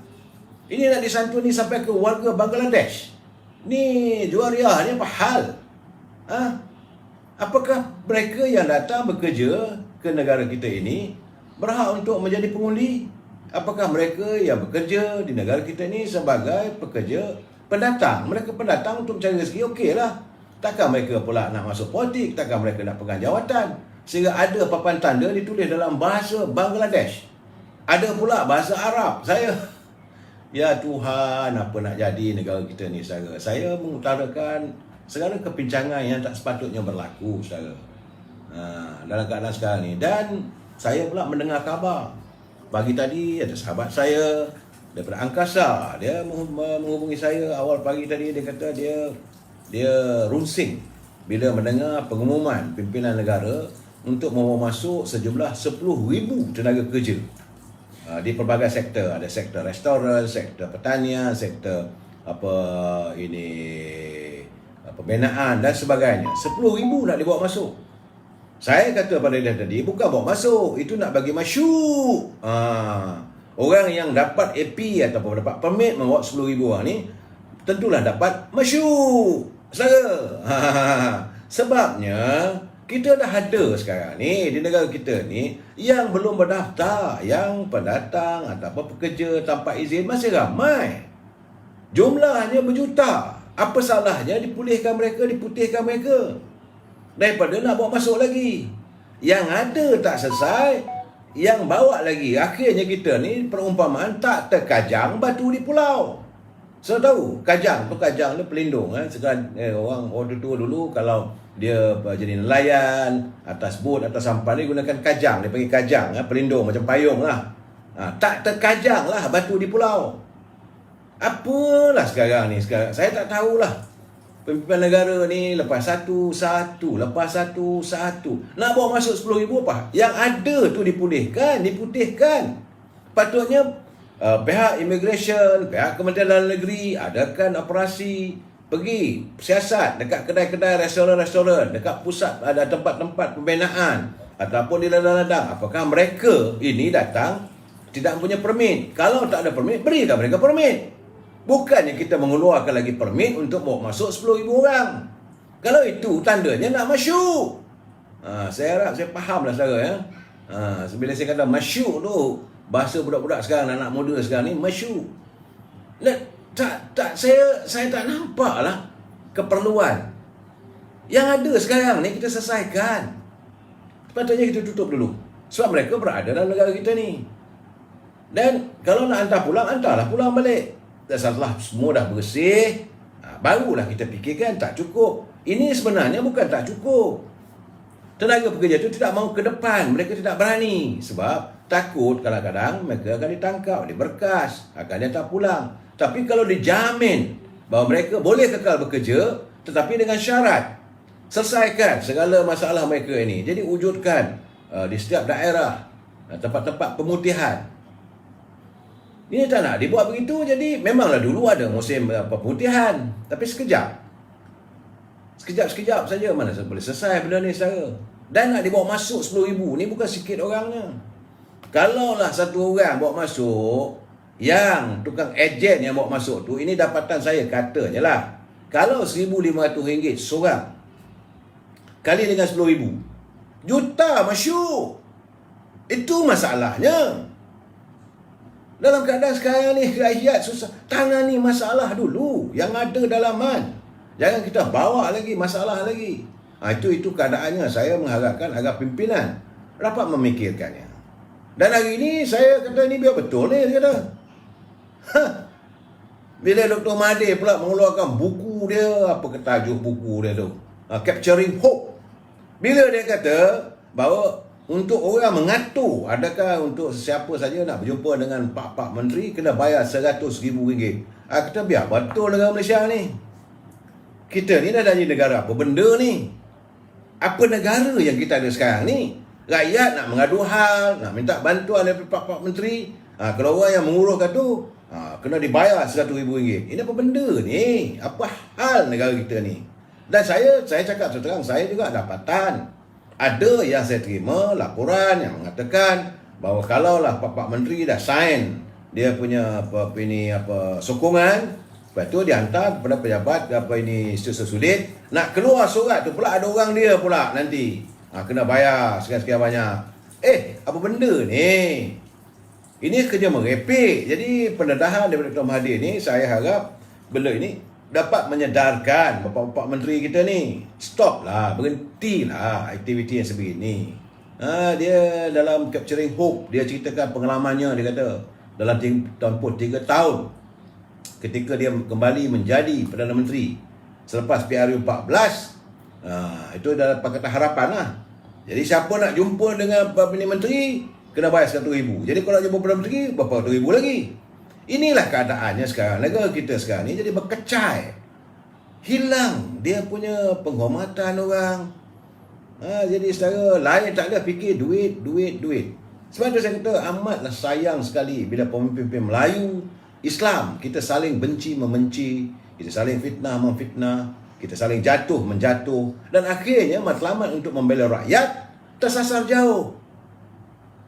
S1: Ini nak disantuni sampai ke warga Bangladesh. Ni Juwariah ni apa hal? Apakah mereka yang datang bekerja ke negara kita ini berhak untuk menjadi pengundi? Apakah mereka yang bekerja di negara kita ini sebagai pekerja pendatang? Mereka pendatang untuk mencari rezeki, okeylah. Takkan mereka pula nak masuk politik, takkan mereka nak pegang jawatan. Sehingga ada papan tanda ditulis dalam bahasa Bangladesh. Ada pula bahasa Arab. Ya Tuhan, apa nak jadi negara kita ni, saudara? Saya mengutarakan segala kepincangan yang tak sepatutnya berlaku, saudara. Dalam keadaan sekarang ni. Dan saya pula mendengar khabar. Pagi tadi ada sahabat saya daripada angkasa. Dia menghubungi saya awal pagi tadi. Dia kata dia runsing bila mendengar pengumuman pimpinan negara untuk membawa masuk sejumlah 10,000 tenaga kerja di pelbagai sektor. Ada sektor restoran, sektor pertanian, sektor pembinaan dan sebagainya. 10,000 nak dibawa masuk. Saya kata pada dia tadi, bukan bawa masuk, itu nak bagi masyuk. Orang yang dapat AP ataupun dapat permit membawa 10,000 orang ni, tentulah dapat masyuk. Sebabnya, kita dah ada sekarang ni, di negara kita ni, yang belum berdaftar, yang pendatang ataupun pekerja tanpa izin masih ramai. Jumlahnya berjuta. Apa salahnya dipulihkan mereka, diputihkan mereka, daripada nak bawa masuk lagi. Yang ada tak selesai, yang bawa lagi. Akhirnya kita ni perumpamaan tak terkajang batu di pulau. So tahu, kajang tu pelindung. Sekarang orang tua dulu kalau dia jadi nelayan atas bot, atas sampan ni gunakan kajang. Dia panggil kajang, pelindung macam payung lah. Tak terkajang lah batu di pulau. Apalah sekarang ni, saya tak tahulah. Pimpinan negara ni lepas satu, lepas satu. Nak bawa masuk 10,000 apa? Yang ada tu diputihkan. Patutnya pihak immigration, pihak Kementerian Dalam Negeri adakan operasi, pergi siasat dekat kedai-kedai, restoran-restoran, dekat pusat ada tempat-tempat pembinaan ataupun di ladang-ladang. Apakah mereka ini datang tidak mempunyai permit? Kalau tak ada permit, berikan mereka permit. Bukannya kita mengeluarkan lagi permit untuk bawa masuk 10,000 orang. Kalau itu tandanya nak masyuk. Saya harap saya faham lah saudara ya. Bila saya kata masyuk tu, bahasa budak-budak sekarang, anak muda sekarang ni masyuk. Saya tak nampak lah keperluan. Yang ada sekarang ni kita selesaikan. Sepatutnya kita tutup dulu. Sebab mereka berada dalam negara kita ni. Dan kalau nak hantar pulang, hantarlah pulang balik. Dan setelah semua dah bersih, barulah kita fikirkan tak cukup. Ini sebenarnya bukan tak cukup. Tenaga pekerja itu tidak mahu ke depan. Mereka tidak berani. Sebab takut kadang-kadang mereka akan ditangkap, diberkas, akan dia tak pulang. Tapi kalau dijamin bahawa mereka boleh kekal bekerja, tetapi dengan syarat selesaikan segala masalah mereka ini. Jadi wujudkan di setiap daerah tempat-tempat pemutihan. Ini tak nak dibuat begitu. Jadi memanglah dulu ada musim pemutihan, tapi sekejap saja. Mana boleh selesai benda ni saudara. Dan nak dibawa masuk 10,000 ni bukan sikit orangnya. Kalaulah satu orang bawa masuk, yang tukang ejen yang bawa masuk tu, ini dapatan saya katanya lah, kalau RM1,500 seorang kali dengan 10,000, juta masyuk. Itu masalahnya. Dalam keadaan sekarang ni rakyat susah, tangani masalah dulu yang ada dalaman. Jangan kita bawa lagi masalah lagi. Itu keadaannya. Saya mengharapkan agar pimpinan dapat memikirkannya. Dan hari ini saya kata ini biar betul ni, dia kata. Bila Dr. Mahathir pula mengeluarkan buku dia, apa ke tajuk buku dia tu? Capturing Hope. Bila dia kata bahawa untuk orang mengatur, adakah untuk sesiapa saja nak berjumpa dengan pak-pak menteri kena bayar RM100,000. Kita biar betul negara Malaysia ni. Kita ni dah jadi negara apa benda ni? Apa negara yang kita ada sekarang ni? Rakyat nak mengadu hal, nak minta bantuan daripada pak-pak menteri. Kalau orang yang menguruskan tu kena dibayar RM100,000. Ini apa benda ni? Apa hal negara kita ni? Dan saya cakap terang, saya juga dapatan. Ada yang saya terima laporan yang mengatakan bahawa kalaulah pak menteri dah sign dia punya sokongan, lepas tu dia hantar kepada pejabat sesulit, nak keluar surat tu pula ada orang dia pula nanti kena bayar sekian-sekian banyak. Apa benda ni? Ini kerja merepek. Jadi pendedahan daripada Dr. Mahathir ni, saya harap benda ini dapat menyedarkan bapak-bapak menteri kita ni. Stop lah, berhentilah aktiviti yang sebegini. Dia dalam Capturing Hope, dia ceritakan pengalamannya. Dia kata dalam tempoh 3 tahun ketika dia kembali menjadi Perdana Menteri selepas PRU 14, itu dalam Pakatan Harapan lah. Jadi siapa nak jumpa dengan Menteri kena bayar RM100,000. Jadi kalau jumpa Perdana Menteri, berapa RM100,000 lagi. Inilah keadaannya sekarang. Negara kita sekarang ni jadi berkecai. Hilang dia punya penghormatan orang. Jadi secara lain tak ada fikir duit. Sebab tu saya kata amatlah sayang sekali bila pemimpin Melayu, Islam, kita saling benci membenci, kita saling fitnah memfitnah, kita saling jatuh menjatuh, dan akhirnya matlamat untuk membela rakyat tersasar jauh.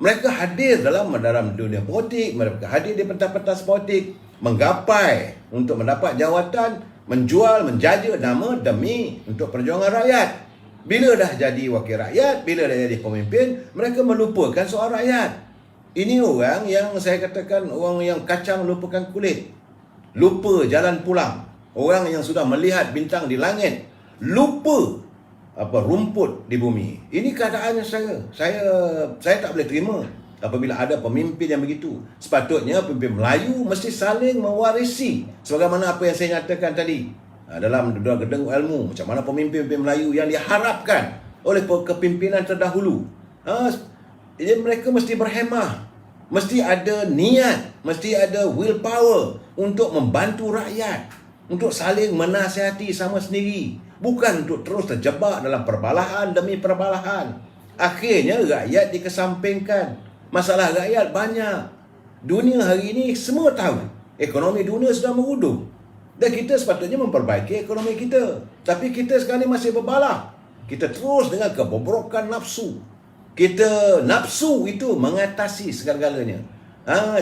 S1: Mereka hadir dalam dunia politik, mereka hadir di pentas-pentas politik, menggapai untuk mendapat jawatan, menjual, menjaja nama demi untuk perjuangan rakyat. Bila dah jadi wakil rakyat, bila dah jadi pemimpin, mereka melupakan soal rakyat. Ini orang yang saya katakan orang yang kacang lupakan kulit. Lupa jalan pulang. Orang yang sudah melihat bintang di langit, lupa rumput di bumi. Ini keadaannya saya tak boleh terima apabila ada pemimpin yang begitu. Sepatutnya pemimpin Melayu mesti saling mewarisi sebagaimana apa yang saya nyatakan tadi. Dalam gedung ilmu, macam mana pemimpin-pemimpin Melayu yang diharapkan oleh kepimpinan terdahulu. Jadi mereka mesti berhemah, mesti ada niat, mesti ada willpower untuk membantu rakyat, untuk saling menasihati sama sendiri, bukan untuk terus terjebak dalam perbalahan demi perbalahan. Akhirnya rakyat dikesampingkan. Masalah rakyat banyak. Dunia hari ini semua tahu ekonomi dunia sudah merudum. Dan kita sepatutnya memperbaiki ekonomi kita. Tapi kita sekarang ni masih berbalah. Kita terus dengan kebobrokan nafsu. Nafsu itu mengatasi segala-galanya.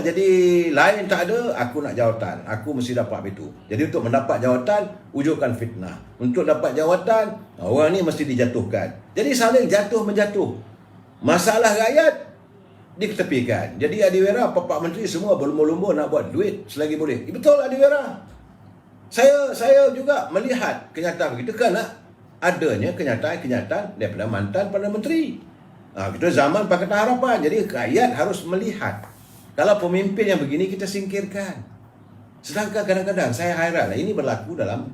S1: Jadi lain tak ada, aku nak jawatan, aku mesti dapat itu. Jadi untuk mendapat jawatan, wujudkan fitnah. Untuk dapat jawatan, orang ni mesti dijatuhkan. Jadi saling jatuh menjatuh. Masalah rakyat diketepikan. Jadi Adiwera, Pak Menteri semua berlumba-lumba nak buat duit selagi boleh. Betul Adiwera. Saya juga melihat kenyataan begitu kerana adanya kenyataan-kenyataan daripada mantan Perdana Menteri. Kita zaman Pakatan Harapan. Jadi rakyat harus melihat. Kalau pemimpin yang begini kita singkirkan. Sedangkan kadang-kadang saya hairan, ini berlaku dalam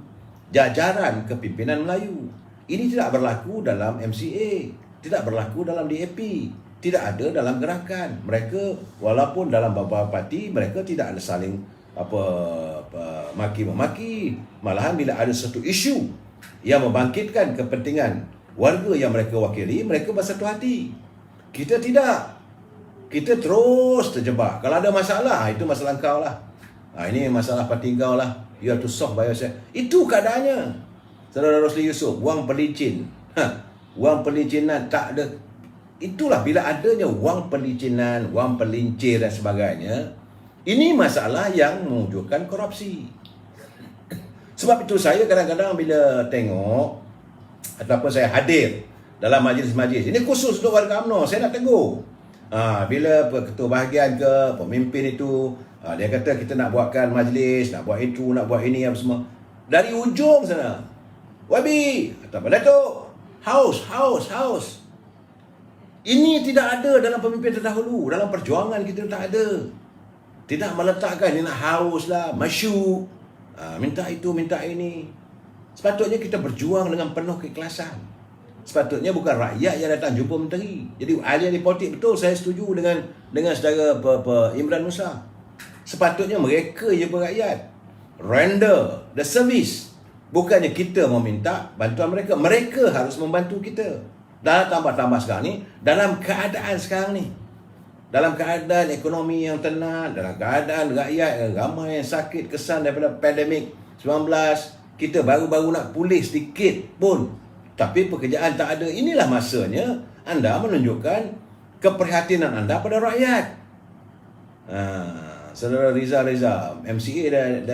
S1: jajaran kepimpinan Melayu. Ini tidak berlaku dalam MCA, tidak berlaku dalam DAP, tidak ada dalam gerakan. Mereka walaupun dalam beberapa parti mereka tidak ada saling maki-memaki. Malahan bila ada satu isu yang membangkitkan kepentingan warga yang mereka wakili, mereka bersatu hati. Kita tidak. Kita terus terjebak. Kalau ada masalah, itu masalah kau lah. Ini masalah parti kau lah. You have to solve by yourself. Itu keadaannya. Saudara Rosli Yusof, wang pelicin. Wang pelicinan tak ada. Itulah bila adanya wang pelicinan, wang pelincir dan sebagainya. Ini masalah yang mewujudkan korupsi. Sebab itu saya kadang-kadang bila tengok ataupun saya hadir dalam majlis-majlis, ini khusus untuk warga UMNO, saya nak tegur. Bila ketua bahagian ke pemimpin itu, dia kata kita nak buatkan majlis, nak buat itu, nak buat ini, apa semua. Dari ujung sana, Wabi, ataupun Datuk, house. Ini tidak ada dalam pemimpin terdahulu. Dalam perjuangan kita tak ada. Tidak meletakkan ni nak haus lah, masyuk, minta itu, minta ini. Sepatutnya kita berjuang dengan penuh keikhlasan. Sepatutnya bukan rakyat yang datang jumpa menteri. Jadi ahli-ahli politik betul, saya setuju dengan saudara Imran Musa. Sepatutnya mereka jumpa rakyat. Render the service. Bukannya kita meminta bantuan mereka. Mereka harus membantu kita. Dalam tambah-tambah sekarang ni, dalam keadaan sekarang ni, dalam keadaan ekonomi yang tenang, dalam keadaan rakyat ramai yang sakit kesan daripada pandemik 19, kita baru-baru nak pulih sedikit pun, tapi pekerjaan tak ada. Inilah masanya anda menunjukkan keprihatinan anda pada rakyat. Saudara Riza, MCA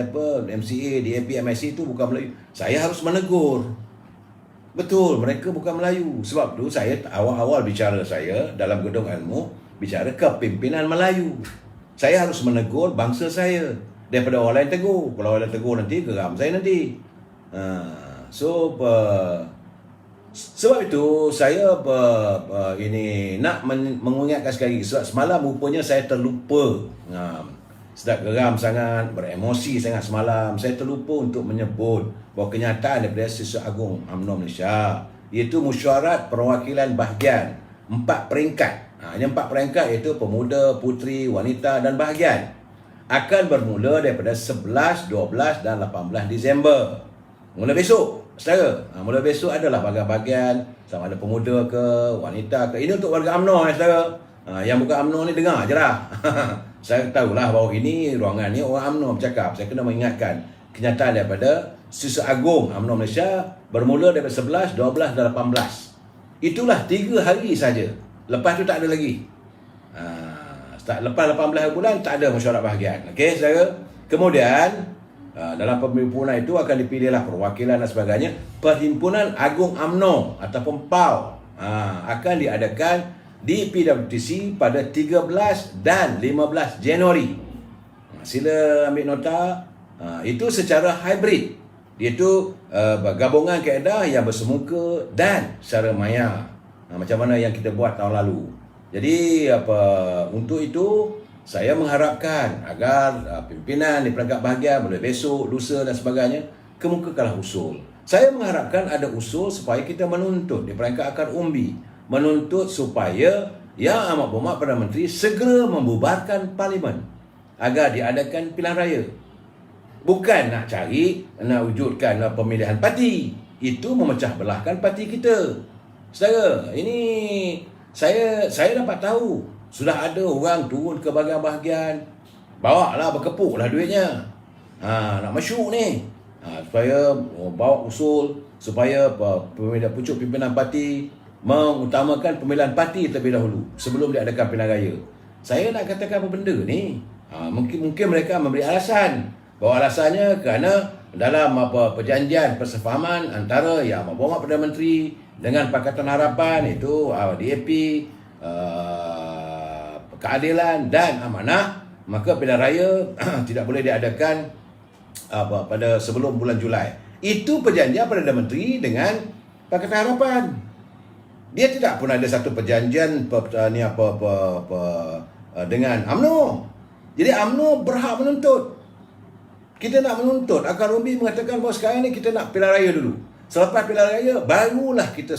S1: MCA, DAP, MIC itu bukan Melayu. Saya harus menegur. Betul, mereka bukan Melayu. Sebab tu saya awal-awal bicara saya dalam gedung ilmu, bicara kepimpinan Melayu. Saya harus menegur bangsa saya daripada orang lain tegur. Kalau orang lain tegur nanti, geram saya nanti. Sebab itu saya ini nak mengingatkan sekali lagi. Sebab semalam rupanya saya terlupa. Sedap geram sangat, beremosi sangat semalam. Saya terlupa untuk menyebut bahawa kenyataan daripada Siswa Agung UMNO Malaysia, iaitu mesyuarat perwakilan bahagian 4 peringkat. Hanya 4 peringkat, iaitu pemuda, puteri, wanita dan bahagian. akan bermula daripada 11, 12 dan 18 Disember. Mula besok, saudara. Mula besok adalah bahagian-bahagian sama ada pemuda ke, wanita ke. Ini untuk warga UMNO, saudara. Yang bukan UMNO ni dengar je lah. Saya tahulah bahawa ini ruangan ni orang UMNO bercakap. Saya kena mengingatkan kenyataan daripada Setiausaha Agong UMNO Malaysia bermula daripada 11, 12 dan 18. Itulah 3 hari saja. Lepas tu tak ada lagi. Lepas 18 bulan tak ada mesyuarat bahagian. Okey, saudara. Kemudian dalam perhimpunan itu akan dipilihlah perwakilan dan sebagainya. Perhimpunan Agung UMNO ataupun PAU akan diadakan di PWTC pada 13 dan 15 Januari. Sila ambil nota. Itu secara hybrid. Iaitu gabungan kaedah yang bersemuka dan secara maya. Macam mana yang kita buat tahun lalu. Jadi untuk itu saya mengharapkan agar pimpinan di perangkat bahagian mulai besok, lusa dan sebagainya kemukakanlah usul. Saya mengharapkan ada usul supaya kita menuntut di perangkat akar umbi, menuntut supaya Yang Amat Berhormat Perdana Menteri segera membubarkan parlimen agar diadakan pilihan raya. Bukan nak wujudkan pemilihan parti. Itu memecah belahkan parti kita. Saudara, ini saya dapat tahu sudah ada orang turun ke bahagian-bahagian, bawalah berkepuklah duitnya. Nak masyuk ni. Supaya bawa usul supaya pucuk pimpinan parti mengutamakan pemilihan parti terlebih dahulu sebelum diadakan pilihan raya. Saya nak katakan apa benda ni? Mungkin mereka memberi alasan. Bahawa alasannya kerana dalam perjanjian persefahaman antara Yang Amat Berhormat Perdana Menteri dengan Pakatan Harapan itu DAP, keadilan dan amanah, maka pilihan raya tidak boleh diadakan pada sebelum bulan Julai. Itu perjanjian Perdana Menteri dengan Pakatan Harapan. Dia tidak pun ada satu perjanjian dengan UMNO. Jadi UMNO berhak menuntut. Kita nak menuntut. Akar umbi mengatakan bahawa sekarang ni kita nak pilihan raya dulu. Selepas pilihan raya, barulah kita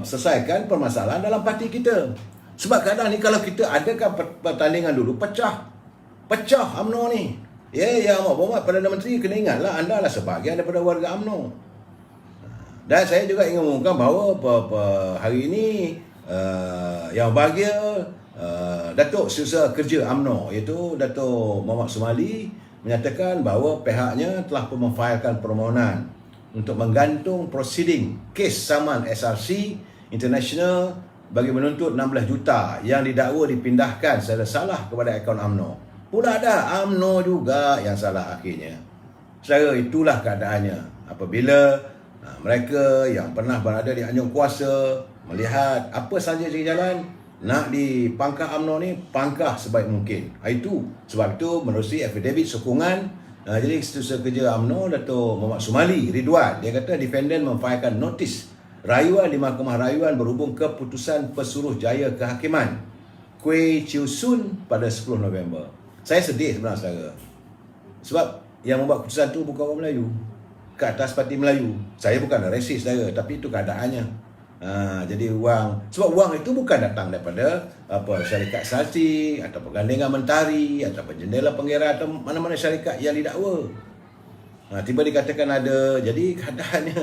S1: selesaikan permasalahan dalam parti kita. Sebab kadang ni kalau kita adakan pertandingan dulu, pecah UMNO ni. Yang Amat Berhormat Perdana Menteri kena ingatlah, anda lah sebahagian daripada warga UMNO. Dan saya juga ingin mengumumkan bahawa hari ini yang bahagia Datuk Setiausaha Kerja UMNO iaitu Datuk Muhammad Sumali menyatakan bahawa pihaknya telah pun memfailkan permohonan untuk menggantung prosiding kes saman SRC International bagi menuntut 16 juta yang didakwa dipindahkan secara salah kepada akaun UMNO. Pula ada UMNO juga yang salah akhirnya. Saudara, itulah keadaannya apabila mereka yang pernah berada di anjung kuasa melihat apa saja cari jalan nak dipangkah UMNO ni, pangkah sebaik mungkin. Sebab itu menerusi affidavit sokongan. Jadi Setiausaha Kerja UMNO Datuk Muhammad Sumali Ridwan, dia kata defendant memfailkan notis rayuan di Mahkamah Rayuan berhubung keputusan Pesuruhjaya Kehakiman Kueh Chiu Sun pada 10 November. Saya sedih sebenarnya, saudara. Sebab yang membuat keputusan tu bukan orang Melayu, ke atas parti Melayu. Saya bukan resis, saudara, tapi itu keadaannya. Jadi sebab wang itu bukan datang daripada syarikat saksi atau pergandingan mentari atau jendela pengira atau mana-mana syarikat yang didakwa. Tiba dikatakan ada. Jadi keadaannya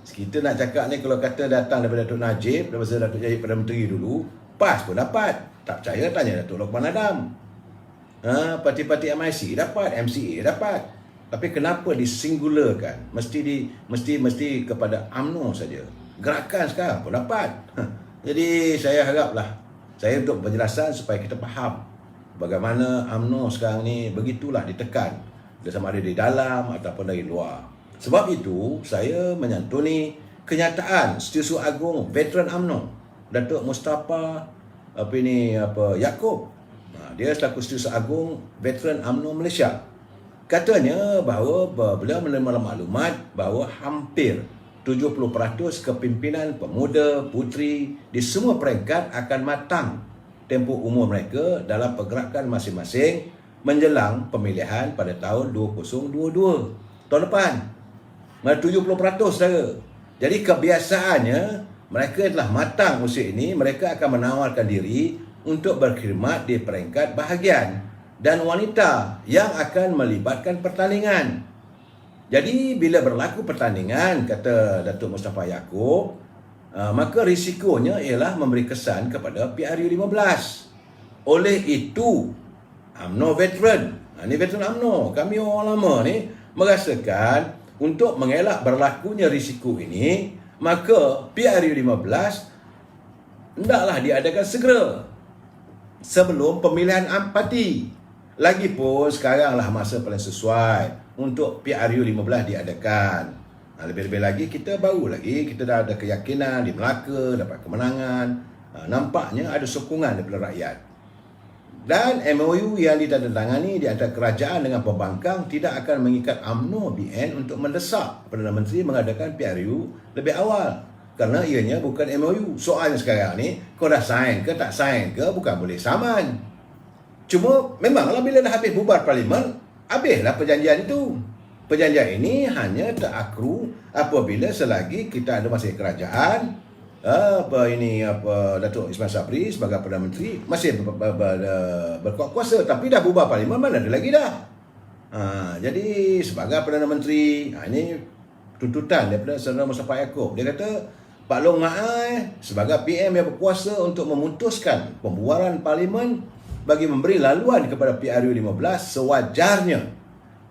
S1: kita nak cakap ni, kalau kata datang daripada Datuk Najib, daripada Datuk Najib Perdana Menteri dulu, PAS pun dapat. Tak percaya tanya Datuk Lokman Adam. Parti-parti MIC dapat, MCA dapat. Tapi kenapa disingularkan? Mesti kepada UMNO saja. Gerakan sekarang pun dapat. Jadi saya haraplah, saya untuk penjelasan supaya kita faham bagaimana UMNO sekarang ni begitulah ditekan, sama ada di dalam ataupun dari luar. Sebab itu saya menyantuni kenyataan Setiausaha Agong veteran UMNO Datuk Mustafa Yaakob. Dia selaku Setiausaha Agong veteran UMNO Malaysia. Katanya bahawa beliau menerima maklumat bahawa hampir 70% kepimpinan pemuda puteri di semua peringkat akan matang tempoh umur mereka dalam pergerakan masing-masing menjelang pemilihan pada tahun 2022 tahun depan. 70%, saudara. Jadi kebiasaannya mereka telah matang usia ini, mereka akan menawarkan diri untuk berkhidmat di peringkat bahagian. dan wanita yang akan melibatkan pertandingan. Jadi bila berlaku pertandingan, kata Datuk Mustafa Yaakob, maka risikonya ialah memberi kesan kepada PRU15. Oleh itu, UMNO veteran, ini veteran UMNO, kami orang lama ni merasakan untuk mengelak berlakunya risiko ini, maka PRU15 hendaklah diadakan segera sebelum pemilihan parti. Lagipun sekaranglah masa paling sesuai untuk PRU15 diadakan. Lebih-lebih lagi kita dah ada keyakinan di Melaka dapat kemenangan. Nampaknya ada sokongan daripada rakyat. Dan MOU yang ditandatangani di antara kerajaan dengan pembangkang tidak akan mengikat UMNO BN untuk mendesak Perdana Menteri mengadakan PRU lebih awal. Kerana ianya bukan MOU. Soalnya sekarang ni, kau dah sign ke tak sign ke, bukan boleh saman. Cuma memanglah bila dah habis bubar Parlimen, habislah perjanjian itu. Perjanjian ini hanya terakru apabila selagi kita ada masih kerajaan, Datuk Ismail Sabri sebagai Perdana Menteri masih berkuat kuasa, tapi dah bubar Parlimen, mana ada lagi dah. Jadi sebagai Perdana Menteri, ini tuntutan daripada Saudara Mustafa Yaakob. Dia kata Pak Long Maai sebagai PM yang berkuasa untuk memutuskan pembubaran Parlimen bagi memberi laluan kepada PRU15 sewajarnya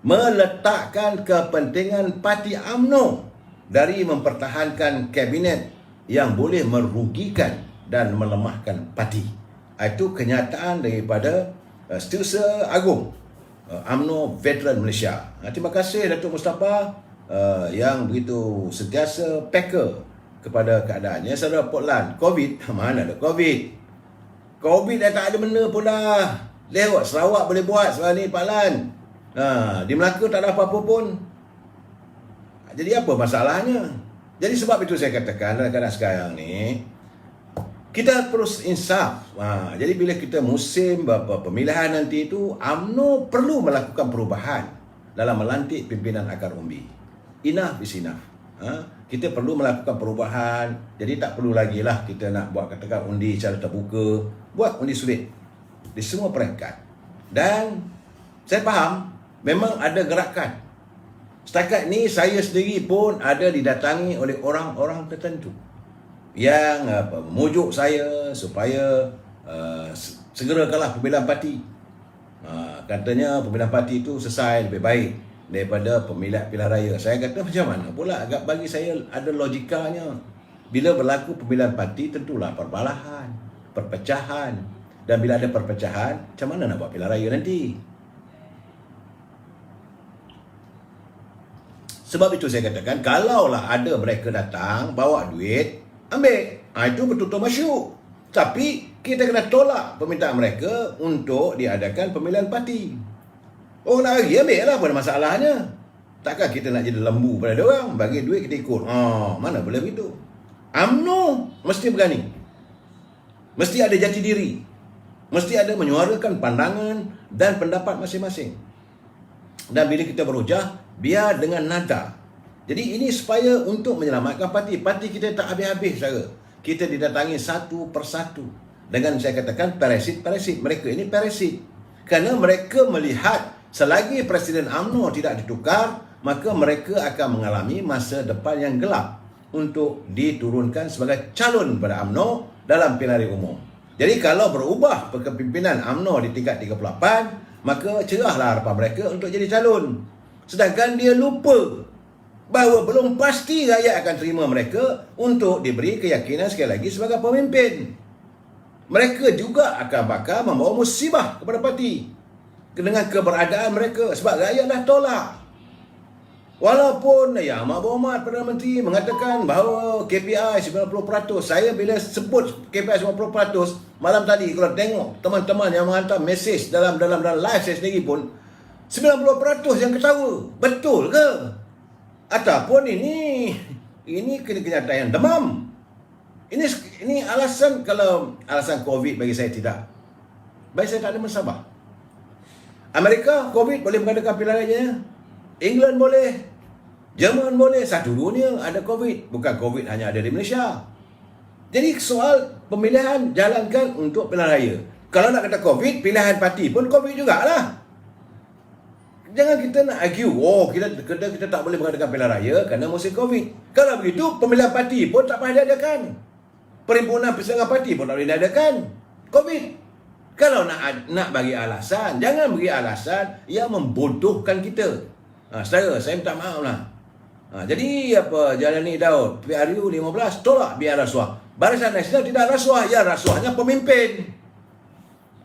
S1: meletakkan kepentingan parti UMNO dari mempertahankan kabinet yang boleh merugikan dan melemahkan parti. Itu kenyataan daripada Setiausaha Agung UMNO Veteran Malaysia. Terima kasih Datuk Mustafa yang begitu sentiasa peka kepada keadaannya. Saudara Portland, COVID, mana ada COVID? COVID dah tak ada benda pun dah. Lewat Sarawak boleh buat sekarang ni Pak Lan. Di Melaka tak ada apa-apa pun. Jadi apa masalahnya? Jadi sebab itu saya katakan dalam keadaan sekarang ni kita terus insaf. Jadi bila kita musim pemilihan nanti itu, UMNO perlu melakukan perubahan dalam melantik pimpinan akar umbi. Enough is enough. Kita perlu melakukan perubahan. Jadi tak perlu lagi lah kita nak buat katakan undi secara terbuka. Buat undi sulit di semua peringkat. Dan saya faham memang ada gerakan. Setakat ni saya sendiri pun ada didatangi oleh orang-orang tertentu yang memujuk saya supaya segerakanlah pemilihan parti. Katanya pemilihan parti itu selesai lebih baik daripada pemilihan raya. Saya kata macam mana pula, agak bagi saya ada logikanya. Bila berlaku pemilihan parti tentulah perbalahan, perpecahan. Dan bila ada perpecahan, macam mana nak buat pilihan raya nanti? Sebab itu saya katakan, kalaulah ada mereka datang, bawa duit, ambil. Itu betul-betul masyuk. Tapi kita kena tolak permintaan mereka untuk diadakan pemilihan parti. Orang nak bagi, ambil lah, apa masalahnya? Takkan kita nak jadi lembu pada diorang, bagi duit kita ikut. Mana boleh begitu? UMNO mesti berani. Mesti ada jati diri. Mesti ada menyuarakan pandangan dan pendapat masing-masing. Dan bila kita berhujah, biar dengan nada. Jadi ini supaya untuk menyelamatkan parti. Parti kita tak habis-habis, saudara. Kita didatangi satu persatu. Dengan saya katakan parasit-parasit. Mereka ini parasit. Kerana mereka melihat selagi Presiden UMNO tidak ditukar, maka mereka akan mengalami masa depan yang gelap untuk diturunkan sebagai calon pada UMNO dalam pilihan raya umum. Jadi kalau berubah kepimpinan UMNO di tingkat 38, maka cerahlah harapan mereka untuk jadi calon. Sedangkan dia lupa bahawa belum pasti rakyat akan terima mereka untuk diberi keyakinan sekali lagi sebagai pemimpin. Mereka juga akan bakal membawa musibah kepada parti dengan keberadaan mereka, sebab rakyat dah tolak. Walaupun Yang Amat Berhormat Perdana Menteri mengatakan bahawa KPI 90%, saya bila sebut KPI 90%, malam tadi kalau tengok teman-teman yang menghantar mesej dalam live saya sendiri pun 90% yang ketawa. Betul ke? Ataupun ini kenyataan yang demam. Ini alasan, kalau alasan COVID bagi saya tidak. Bagi saya tak ada masalah. Amerika COVID boleh mengadakan pilihan raya. England boleh, Jerman boleh, satu dunia ada COVID. Bukan COVID hanya ada di Malaysia. Jadi soal pemilihan jalankan untuk pilihan raya. Kalau nak kata COVID, pilihan parti pun COVID jugalah. Jangan kita nak argue, kita tak boleh mengadakan pilihan raya kerana musim COVID. Kalau begitu, pemilihan parti pun tak payah diadakan. Perhimpunan persidangan parti pun tak boleh diadakan. COVID. Kalau nak bagi alasan, jangan bagi alasan yang membodohkan kita. Saudara, saya minta maaf lah. Jadi Jalani Daud, PRU 15 tolak biar rasuah. Barisan Nasional tidak rasuah, ya rasuahnya pemimpin.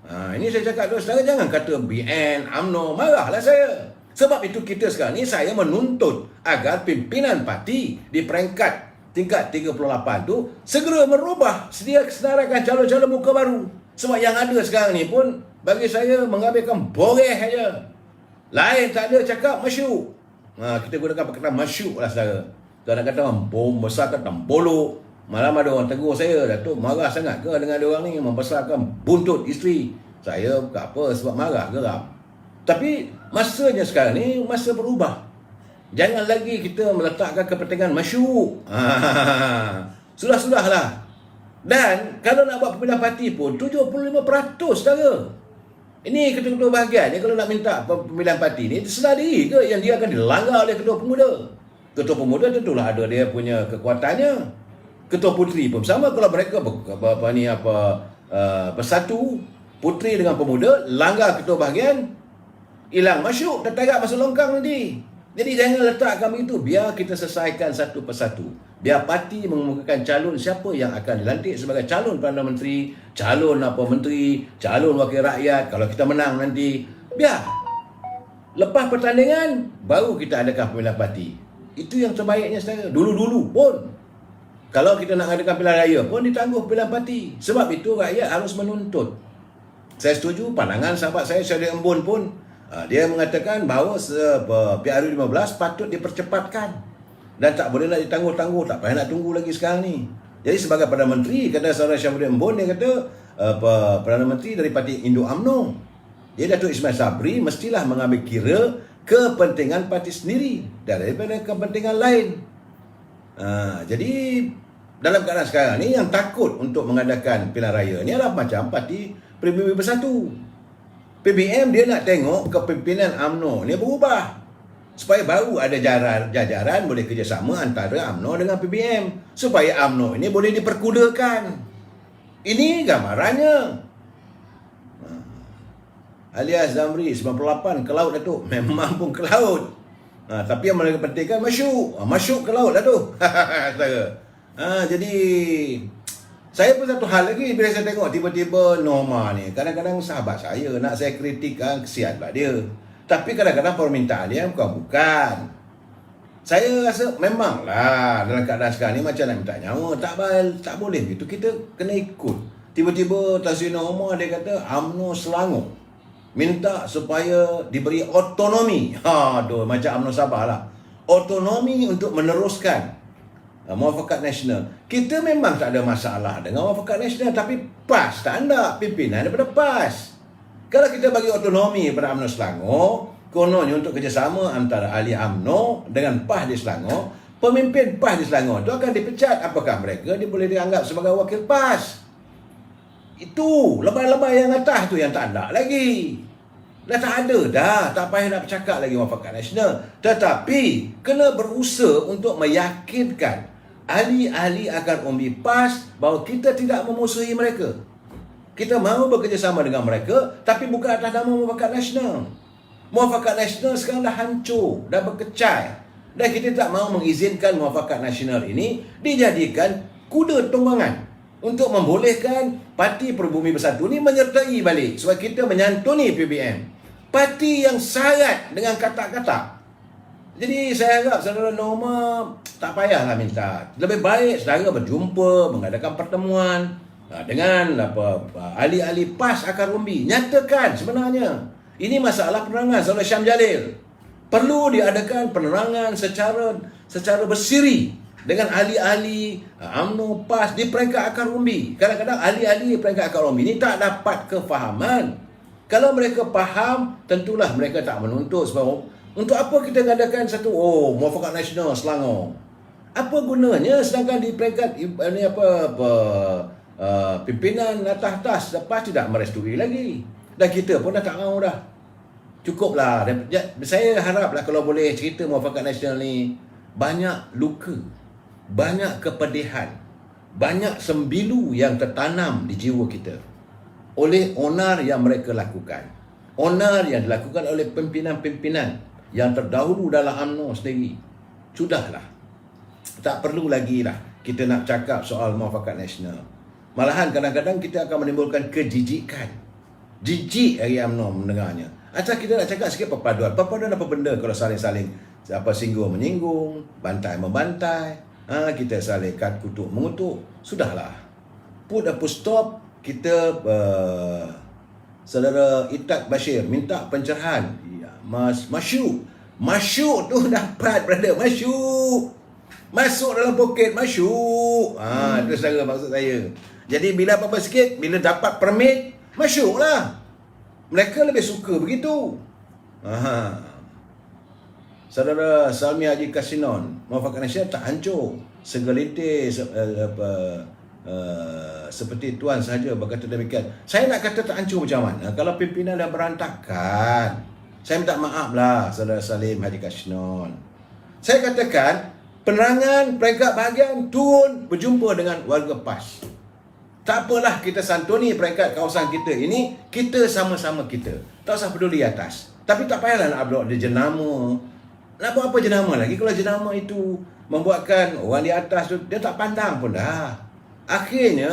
S1: Ini saya cakap dulu, saudara, jangan kata BN, UMNO, marahlah saya. Sebab itu kita sekarang ni saya menuntut agar pimpinan parti di peringkat tingkat 38 tu segera merubah, sedia kesenaraikan calon-calon muka baru. Sebab yang ada sekarang ni pun bagi saya menghabiskan boreh saja. Lain tak ada cakap masyuk. Kita gunakan perkataan masyuk lah saudara. Tuan nak kata bom besar kata bolok. Malam ada orang tegur saya, Datuk marah sangat ke dengan dia orang ni membesarkan buntut isteri. Saya bukan apa sebab marah geram. Tapi masanya sekarang ni masa berubah. Jangan lagi kita meletakkan kepentingan masyuk. Sudah-sudahlah. Dan kalau nak buat pemilihan parti pun 75% saudara. Ini ketua-ketua bahagian ni kalau nak minta pemilihan parti ni terserah diri ke yang dia akan dilanggar oleh ketua pemuda. Ketua pemuda tentulah ada dia punya kekuatannya. Ketua puteri pun sama, kalau mereka bersatu puteri dengan pemuda, langgar ketua bahagian, hilang masyuk, tertarik masuk longkang nanti. Jadi jangan letakkan begitu, biar kita selesaikan satu persatu. Biar parti mengumumkan calon siapa yang akan dilantik sebagai calon Perdana Menteri, calon menteri, calon wakil rakyat kalau kita menang nanti. Biar lepas pertandingan baru kita adakan pemilihan parti. Itu yang terbaiknya saudara. Dulu-dulu pun kalau kita nak adakan pilihan raya pun ditangguh pilihan parti. Sebab itu rakyat harus menuntut. Saya setuju pandangan sahabat saya Syarif Embun pun. Dia mengatakan bahawa PRU 15 patut dipercepatkan. Dan tak boleh nak ditangguh-tangguh. Tak payah nak tunggu lagi sekarang ni. Jadi sebagai Perdana Menteri, kata saudara Syarif Embun, dia kata Perdana Menteri dari parti Indo-UMNO. Dia Datuk Ismail Sabri mestilah mengambil kira kepentingan parti sendiri daripada kepentingan lain. Jadi dalam keadaan sekarang ni yang takut untuk mengadakan pilihan raya ni adalah macam parti PBB Bersatu. PBM dia nak tengok kepimpinan UMNO ni berubah supaya baru ada jajaran boleh kerjasama antara UMNO dengan PBM supaya UMNO ini boleh diperkudakan. Ini gambarannya. Alias Zamri 98 ke laut Datuk. Memang pun ke laut. Tapi yang mereka pentingkan masyuk. Masyuk ke laut Datuk. Jadi saya pun satu hal lagi bila saya tengok tiba-tiba Norma ni, kadang-kadang sahabat saya nak saya kritik kesian pula dia. Tapi kadang-kadang permintaan dia bukan. Saya rasa memanglah dalam keadaan sekarang ni macam nak minta nyawa, tak boleh gitu. Kita kena ikut. Tiba-tiba Tan Sri Norma dia kata UMNO Selangor minta supaya diberi otonomi. Macam UMNO Sabah lah. Otonomi untuk meneruskan Muafakat Nasional. Kita memang tak ada masalah dengan Muafakat Nasional, tapi PAS tak ada pimpinan daripada PAS. Kalau kita bagi otonomi kepada UMNO Selangor, kononnya untuk kerjasama antara ahli UMNO dengan PAS di Selangor, pemimpin PAS di Selangor itu akan dipecat. Apakah mereka boleh dianggap sebagai wakil PAS? Itu lebay-lebay yang atas tu yang tak ada lagi. Dah tak ada dah, tak payah nak bercakap lagi Muafakat Nasional. Tetapi kena berusaha untuk meyakinkan ahli-ahli akan umbi PAS bahawa kita tidak memusuhi mereka. Kita mahu bekerjasama dengan mereka, tapi bukan atas nama Muafakat Nasional. Muafakat Nasional sekarang dah hancur, dah berkecai. Dan kita tak mahu mengizinkan Muafakat Nasional ini dijadikan kuda tunggangan untuk membolehkan Parti Pribumi Bersatu ni menyertai balik supaya kita menyantuni PBM. Parti yang syarat dengan kata-kata. Jadi saya harap saudara Norma tak payahlah minta. Lebih baik saudara berjumpa, mengadakan pertemuan dengan ahli-ahli PAS akar umbi. Nyatakan sebenarnya ini masalah penerangan. Saudara Syam Jalil, perlu diadakan penerangan secara bersiri dengan ahli-ahli UMNO PAS di peringkat akar umbi. Kadang-kadang ahli-ahli peringkat akar umbi ini tak dapat kefahaman. Kalau mereka faham, tentulah mereka tak menuntut. Sebab untuk apa kita mengadakan satu Muafakat Nasional Selangor? Apa gunanya sedangkan di peringkat pimpinan atas-atas lepas tidak merestui lagi. Dan kita pun dah tak mahu dah. Cukuplah. Saya haraplah kalau boleh cerita Muafakat Nasional ni banyak luka, banyak kepedihan, banyak sembilu yang tertanam di jiwa kita oleh onar yang mereka lakukan. Onar yang dilakukan oleh pimpinan-pimpinan yang terdahulu dalam UMNO sendiri. Sudahlah. Tak perlu lagi lah kita nak cakap soal Muafakat Nasional. Malahan kadang-kadang kita akan menimbulkan kejijikan. Jijik hari UMNO mendengarnya. Asal kita nak cakap sikit perpaduan. Perpaduan apa benda kalau saling-saling singgung menyinggung, bantai membantai, kita saling kutuk mengutuk. Sudahlah. Put a full stop. Kita saudara Itak Bashir minta pencerahan. Ya, Masyuk tu dapat, brother. Masyuk. Masuk dalam poket, masyuk. Itu saudara maksud saya. Jadi bila apa-apa sikit, bila dapat permit, masyuklah. Mereka lebih suka begitu. Saudara Salmi Haji Kasinon, Muafakat Nasional tak hancur. Segelintir seperti tuan sahaja berkata demikian. Saya nak kata tak hancur macam mana kalau pimpinan dah berantakan. Saya minta maaf lah Saudara Salim Haji Kasinon. Saya katakan penerangan peringkat bahagian turun berjumpa dengan warga PAS. Tak apalah kita santuni peringkat kawasan kita ini, kita sama-sama kita. Tak usah peduli atas. Tapi tak payahlah nak upload dia jenama. Nak buat apa jenama lagi kalau jenama itu membuatkan orang di atas tu dia tak pandang pun dah. Akhirnya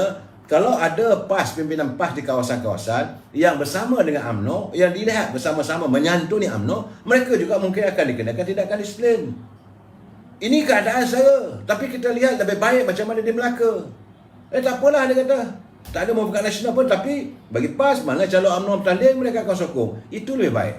S1: kalau ada PAS, pimpinan PAS di kawasan-kawasan yang bersama dengan UMNO, yang dilihat bersama-sama menyantuni UMNO, mereka juga mungkin akan dikenakan tindakan disiplin. Ini keadaan saya. Tapi kita lihat lebih baik macam mana di Melaka. Tak apalah dia kata. Tak ada Muafakat Nasional pun, tapi bagi PAS, mana calon UMNO bertanding, mereka akan sokong. Itu lebih baik.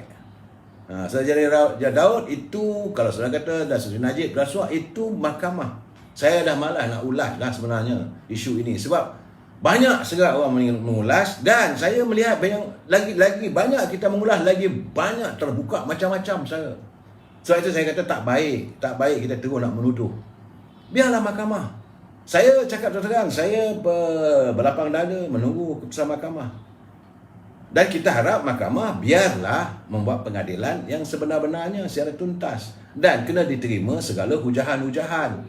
S1: Saudara Daud, itu kalau saudara kata dah Seri Najib berasuah, itu mahkamah. Saya dah malas nak ulas lah sebenarnya isu ini. Sebab banyak segala orang mengulas, dan saya melihat lagi banyak kita mengulas, lagi banyak terbuka macam-macam saya. Sebab itu saya kata tak baik kita terus nak menuduh. Biarlah mahkamah. Saya cakap terang, saya berlapang dada menunggu keputusan mahkamah. Dan kita harap mahkamah biarlah membuat pengadilan yang sebenar-benarnya secara tuntas. Dan kena diterima segala hujahan-hujahan.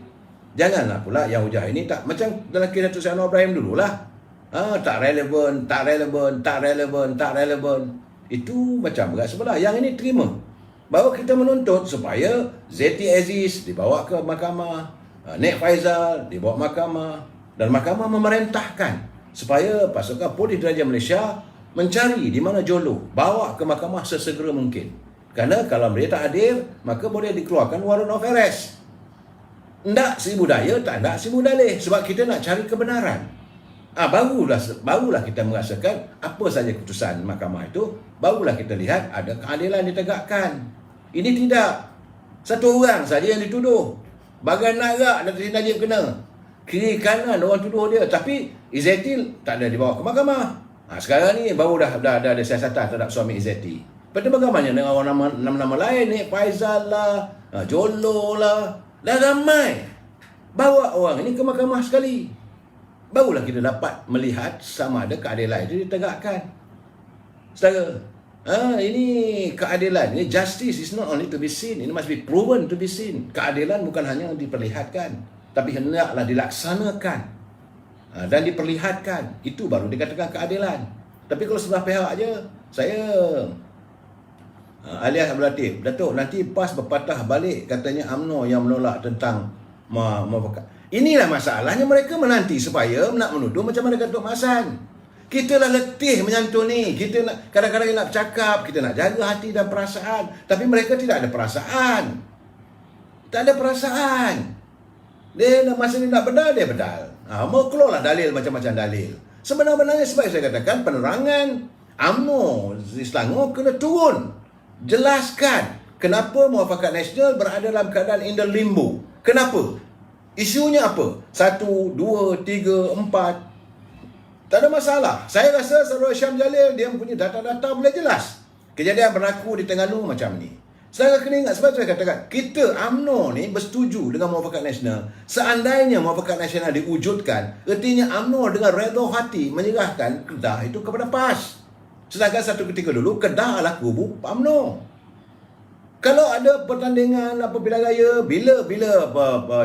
S1: Janganlah pula yang hujah ini tak, macam dalam kisah Datuk Seri Anwar Ibrahim dululah. Tak relevan. Itu macam berat sebelah. Yang ini terima. Bahawa kita menuntut supaya Zeti Aziz dibawa ke mahkamah, Nek Faizal dibawa mahkamah, dan mahkamah memerintahkan supaya pasukan polis diraja Malaysia mencari di mana Jolo, bawa ke mahkamah sesegera mungkin. Kerana kalau mereka tak hadir, maka boleh dikeluarkan warrant of arrest. Ndak seribu daya, tak ndak seribu dalih. Sebab kita nak cari kebenaran. Barulah kita merasakan apa saja keputusan mahkamah itu, barulah kita lihat ada keadilan ditegakkan. Ini tidak. Satu orang saja yang dituduh. Bagan narak Datuk Seri Najib kena. Kiri kanan orang tuduh dia. Tapi Izzetti tak ada dibawa ke mahkamah. Sekarang ni baru dah ada siasatan terhadap suami Izzetti. Lepas tu bagaimana dengan orang nama-nama lain ni? Faizal lah, Jolo lah. Dah ramai. Bawa orang ini ke mahkamah sekali. Barulah kita dapat melihat sama ada keadilan itu ditegakkan. Saudara, ini keadilan. Ini justice is not only to be seen. Ini must be proven to be seen. Keadilan bukan hanya diperlihatkan, tapi hendaklah dilaksanakan dan diperlihatkan. Itu baru dikatakan keadilan. Tapi kalau sebelah pihak aja, saya alias Abdul Latif, Datuk, nanti PAS berpatah balik katanya UMNO yang menolak tentang Muafakat. Inilah masalahnya, mereka menanti supaya nak menuduh macam mana Datuk Mak Hassan. Kita lah letih menyantuni. Kita nak, kadang-kadang nak bercakap, kita nak jaga hati dan perasaan. Tapi mereka tidak ada perasaan. Tak ada perasaan. Dia masa ni nak bedal, dia bedal. Mau keluarlah dalil macam-macam dalil. Sebenarnya sebab saya katakan penerangan UMNO di Selangor kena turun. Jelaskan kenapa Muafakat Nasional berada dalam keadaan in the limbo. Kenapa? Isunya apa? 1, 2, 3, 4. Tak ada masalah. Saya rasa Saudara Syam Jalil dia mempunyai data-data boleh jelas. Kejadian berlaku di Terengganu macam ni. Saya kena ingat, sebab saya katakan, kita UMNO ni bersetuju dengan Muafakat Nasional. Seandainya Muafakat Nasional diwujudkan, artinya UMNO dengan redha hati menyerahkan Kedah itu kepada PAS. Sedangkan satu ketika dulu, Kedah adalah kubu UMNO. Kalau ada pertandingan pilihan raya, bila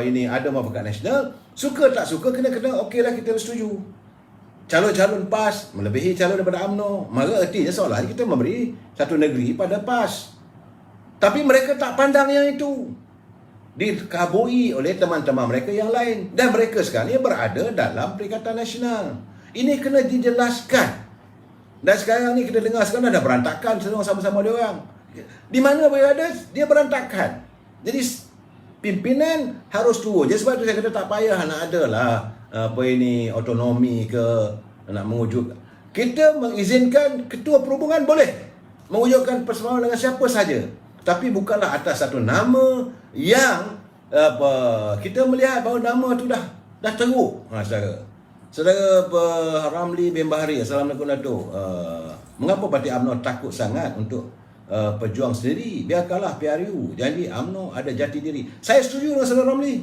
S1: ini ada Muafakat Nasional, suka tak suka, kena okeylah kita bersetuju. Calon-calon PAS melebihi calon daripada UMNO. Maka artinya seolah kita memberi satu negeri pada PAS. Tapi mereka tak pandang yang itu. Dikabui oleh teman-teman mereka yang lain. Dan mereka sekarang ni berada dalam Perikatan Nasional. Ini kena dijelaskan. Dan sekarang ni kita dengar sekarang ada berantakan semua sama-sama dia orang. Di mana berada, dia berantakan. Jadi pimpinan harus turun. Jadi sebab tu saya kata tak payah nak adalah otonomi ke nak mewujud. Kita mengizinkan ketua perhubungan boleh mewujudkan persemakam dengan siapa saja. Tapi bukanlah atas satu nama yang kita melihat bahawa nama tu dah teruk. Saudara Ramli bin Bahari, Assalamualaikum Datuk. Mengapa parti UMNO takut sangat untuk pejuang sendiri? Biarkanlah PRU. Jadi UMNO ada jati diri. Saya setuju dengan saudara Ramli.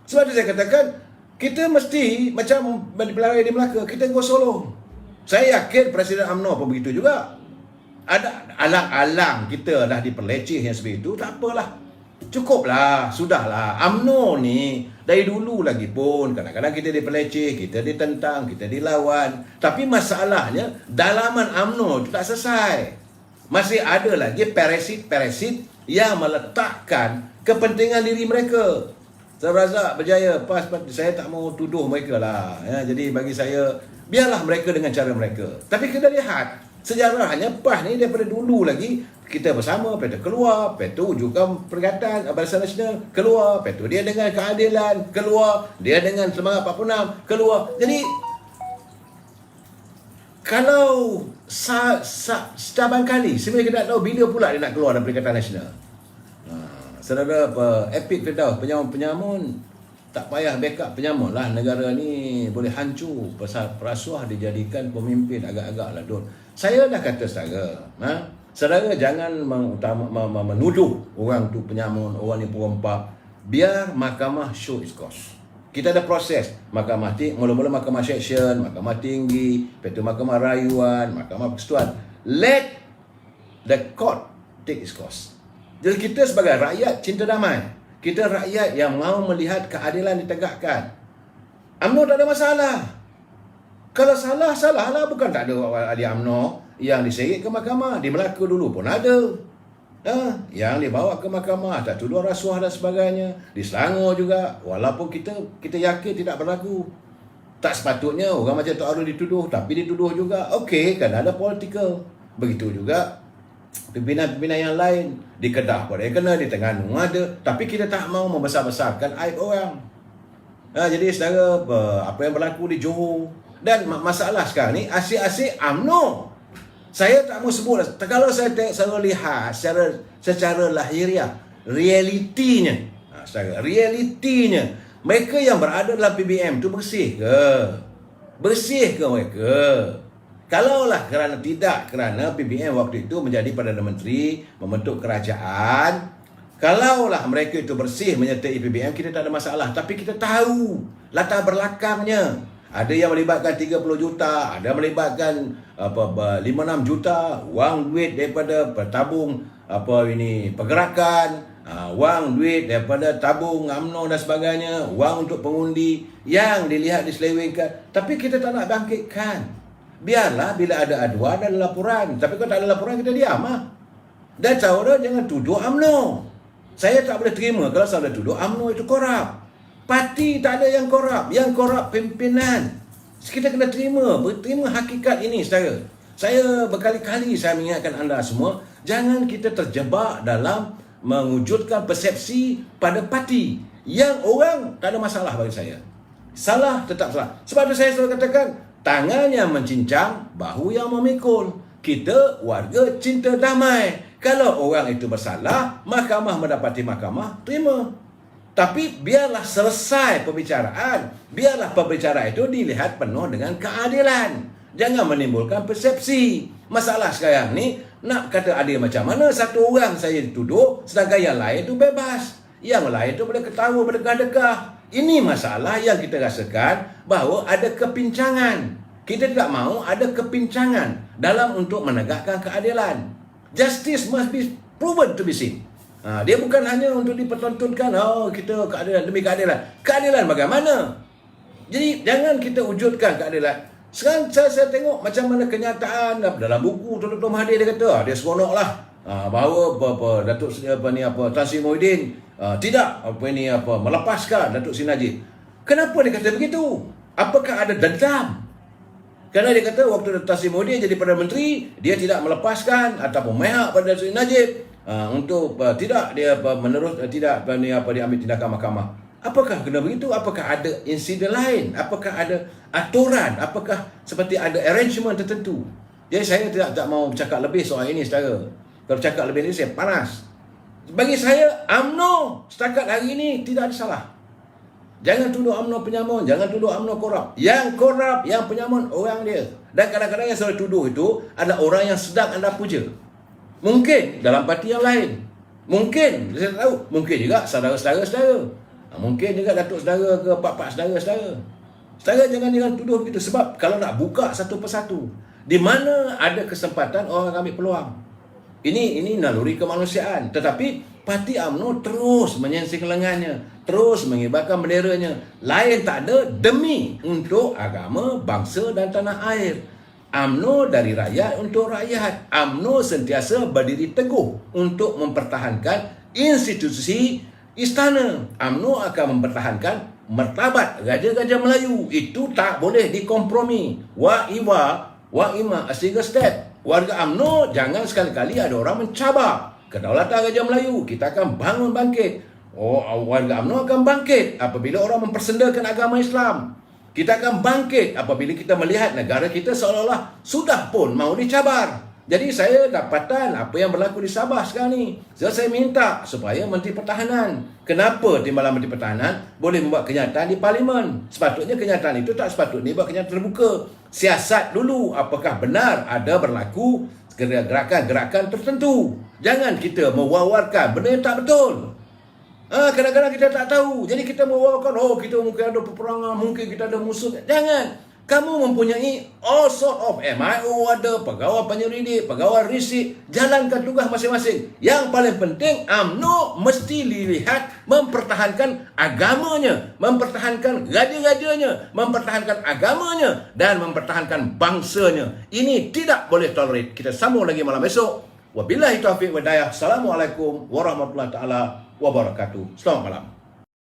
S1: Sebab itu saya katakan, kita mesti macam pelari di Melaka, kita go solo. Saya yakin Presiden UMNO pun begitu juga. Ada alang-alang kita dah diperleceh yang seperti itu, tak apalah. Cukuplah, sudahlah. UMNO ni dari dulu lagi pun kadang-kadang kita diperleceh, kita ditentang, kita dilawan. Tapi masalahnya dalaman UMNO itu tak selesai. Masih ada lagi parasit-parasit yang meletakkan kepentingan diri mereka. Saudara Razak Berjaya, PAS, saya tak mau tuduh mereka lah. Ya, jadi bagi saya, biarlah mereka dengan cara mereka. Tapi kita lihat sejarahnya PAS ni daripada dulu lagi kita bersama, lepas tu keluar, lepas tu wujudkan Perikatan Barisan Nasional, keluar, lepas tu dia dengan keadilan, keluar, dia dengan semangat 46, keluar. Jadi kalau setaban kali sebenarnya kita tak tahu bila pula dia nak keluar dari Perikatan Nasional. Saudara Epic Firdaus, penyamun tak payah backup penyamun lah. Negara ni boleh hancur pasal perasuah dijadikan pemimpin agak-agak lah Dun. Saya dah kata saudara jangan menuduh orang tu penyamun, orang ni perompak. Biar mahkamah show its course. Kita ada proses. Mahkamah mula-mula mahkamah seksyen, mahkamah tinggi, lepas tu mahkamah rayuan, mahkamah persekutuan. Let the court take its course. Jadi kita sebagai rakyat cinta damai, kita rakyat yang mahu melihat keadilan ditegakkan. UMNO tak ada masalah. Kalau salah, salahlah. Bukan tak ada ahli UMNO yang diseret ke mahkamah. Di Melaka dulu pun ada. Yang dibawa ke mahkamah, tak tuduh rasuah dan sebagainya. Di Selangor juga, walaupun kita yakin tidak berlaku. Tak sepatutnya orang macam Tok Arun dituduh, tapi dituduh juga. Okey, kan ada politikal. Begitu juga pimpinan-pimpinan yang lain. Di Kedah pun ada kena, di Terengganu ada. Tapi kita tak mau membesar-besarkan aib orang. Jadi saudara, apa yang berlaku di Johor. Dan masalah sekarang ni, asyik-asyik UMNO. Saya tak mau sebut. Kalau saya lihat secara lahiriah, realitinya, mereka yang berada dalam PBM tu bersih ke? Bersih ke mereka? Kalaulah kerana PBM waktu itu menjadi Perdana Menteri, membentuk kerajaan, kalaulah mereka itu bersih menyertai PBM, kita tak ada masalah. Tapi kita tahu latar belakangnya. Ada yang melibatkan 30 juta, ada melibatkan 5-6 juta, wang duit daripada tabung pergerakan, wang duit daripada tabung UMNO dan sebagainya, wang untuk pengundi yang dilihat diselewengkan. Tapi kita tak nak bangkitkan. Biarlah bila ada aduan ada laporan. Tapi kalau tak ada laporan, kita diam lah. Dan saudara jangan tuduh UMNO. Saya tak boleh terima kalau saudara tuduh UMNO itu korup. Parti tak ada yang korup. Yang korup pimpinan. Kita kena terima hakikat ini, saudara. Saya berkali-kali saya mengingatkan anda semua, jangan kita terjebak dalam mewujudkan persepsi pada parti yang orang tak ada masalah bagi saya. Salah tetap salah. Sebab itu saya selalu katakan, tangan yang mencincang, bahu yang memikul. Kita warga cinta damai. Kalau orang itu bersalah, mahkamah mendapati mahkamah, terima. Tapi biarlah selesai pembicaraan. Biarlah pembicaraan itu dilihat penuh dengan keadilan. Jangan menimbulkan persepsi. Masalah sekarang ni, Nak kata adil macam mana? Satu orang saya dituduh, sedangkan yang lain tu bebas. Yang lain tu boleh ketawa, berdegah-degah. Ini masalah yang kita rasakan bahawa ada kepincangan. Kita tidak mahu ada kepincangan dalam untuk menegakkan keadilan. Justice must be proven to be seen. Dia bukan hanya untuk dipertontonkan, kita keadilan demi keadilan. Keadilan bagaimana? Jadi jangan kita wujudkan keadilan. Sekarang saya tengok macam mana kenyataan dalam buku Dr. Mahathir dia kata, dia seronoklah bahawa Datuk Tan Sri Muhyiddin tidak melepaskan Datuk Seri Najib. Kenapa dia kata begitu? Apakah ada dendam? Kerana dia kata waktu Tan Sri Muhyiddin jadi Perdana Menteri, dia tidak melepaskan ataupun memihak pada Datuk Seri Najib untuk tidak dia menerus tidak diambil tindakan mahkamah. Apakah kena begitu? Apakah ada insiden lain? Apakah ada aturan? Apakah seperti ada arrangement tertentu? Jadi saya tak mahu bercakap lebih soal ini, saudara. Kalau bercakap lebih ini saya panas. Bagi saya, UMNO setakat hari ini tidak ada salah. Jangan tuduh UMNO penyamun, jangan tuduh UMNO korup. Yang korup, yang penyamun orang dia. Dan kadang-kadang yang saya tuduh itu adalah orang yang sedang anda puja. Mungkin dalam parti yang lain. Mungkin, saya tak tahu, mungkin juga saudara-saudara. Mungkin juga datuk saudara ke pak-pak saudara-saudara. Saudara jangan tuduh begitu. Sebab kalau nak buka satu persatu, di mana ada kesempatan orang ambil peluang. Ini naluri kemanusiaan. Tetapi parti UMNO terus menyingsing lengannya, terus mengibarkan benderanya. Lain tak ada demi untuk agama, bangsa dan tanah air. UMNO dari rakyat untuk rakyat. UMNO sentiasa berdiri teguh untuk mempertahankan institusi istana. UMNO akan mempertahankan martabat Raja-Raja Melayu. Itu tak boleh dikompromi. Wa ima a single step. Warga UMNO jangan sekali-kali ada orang mencabar kedaulatan Raja Melayu. Kita akan bangun bangkit. Warga UMNO akan bangkit apabila orang mempersendakan agama Islam. Kita akan bangkit apabila kita melihat negara kita seolah-olah sudah pun mau dicabar. Jadi saya dapatan apa yang berlaku di Sabah sekarang ni. Saya minta supaya Menteri Pertahanan. Kenapa Timbalan Menteri Pertahanan boleh membuat kenyataan di Parlimen? Sepatutnya kenyataan itu tak sepatutnya buat kenyataan terbuka. Siasat dulu apakah benar ada berlaku gerakan-gerakan tertentu. Jangan kita mewawarkan benda yang tak betul. Kadang-kadang kita tak tahu. Jadi kita mewawarkan, kita mungkin ada peperangan, mungkin kita ada musuh. Jangan. Kamu mempunyai all sort of MIO ada, pegawai penyelidik, pegawai risik, jalankan tugas masing-masing. Yang paling penting, UMNO mesti dilihat mempertahankan agamanya, mempertahankan raja-rajanya, mempertahankan agamanya dan mempertahankan bangsanya. Ini tidak boleh tolerate. Kita sambung lagi malam esok. Wabillahi taufiq wa hidayah. Assalamualaikum warahmatullahi taala wabarakatuh. Selamat malam.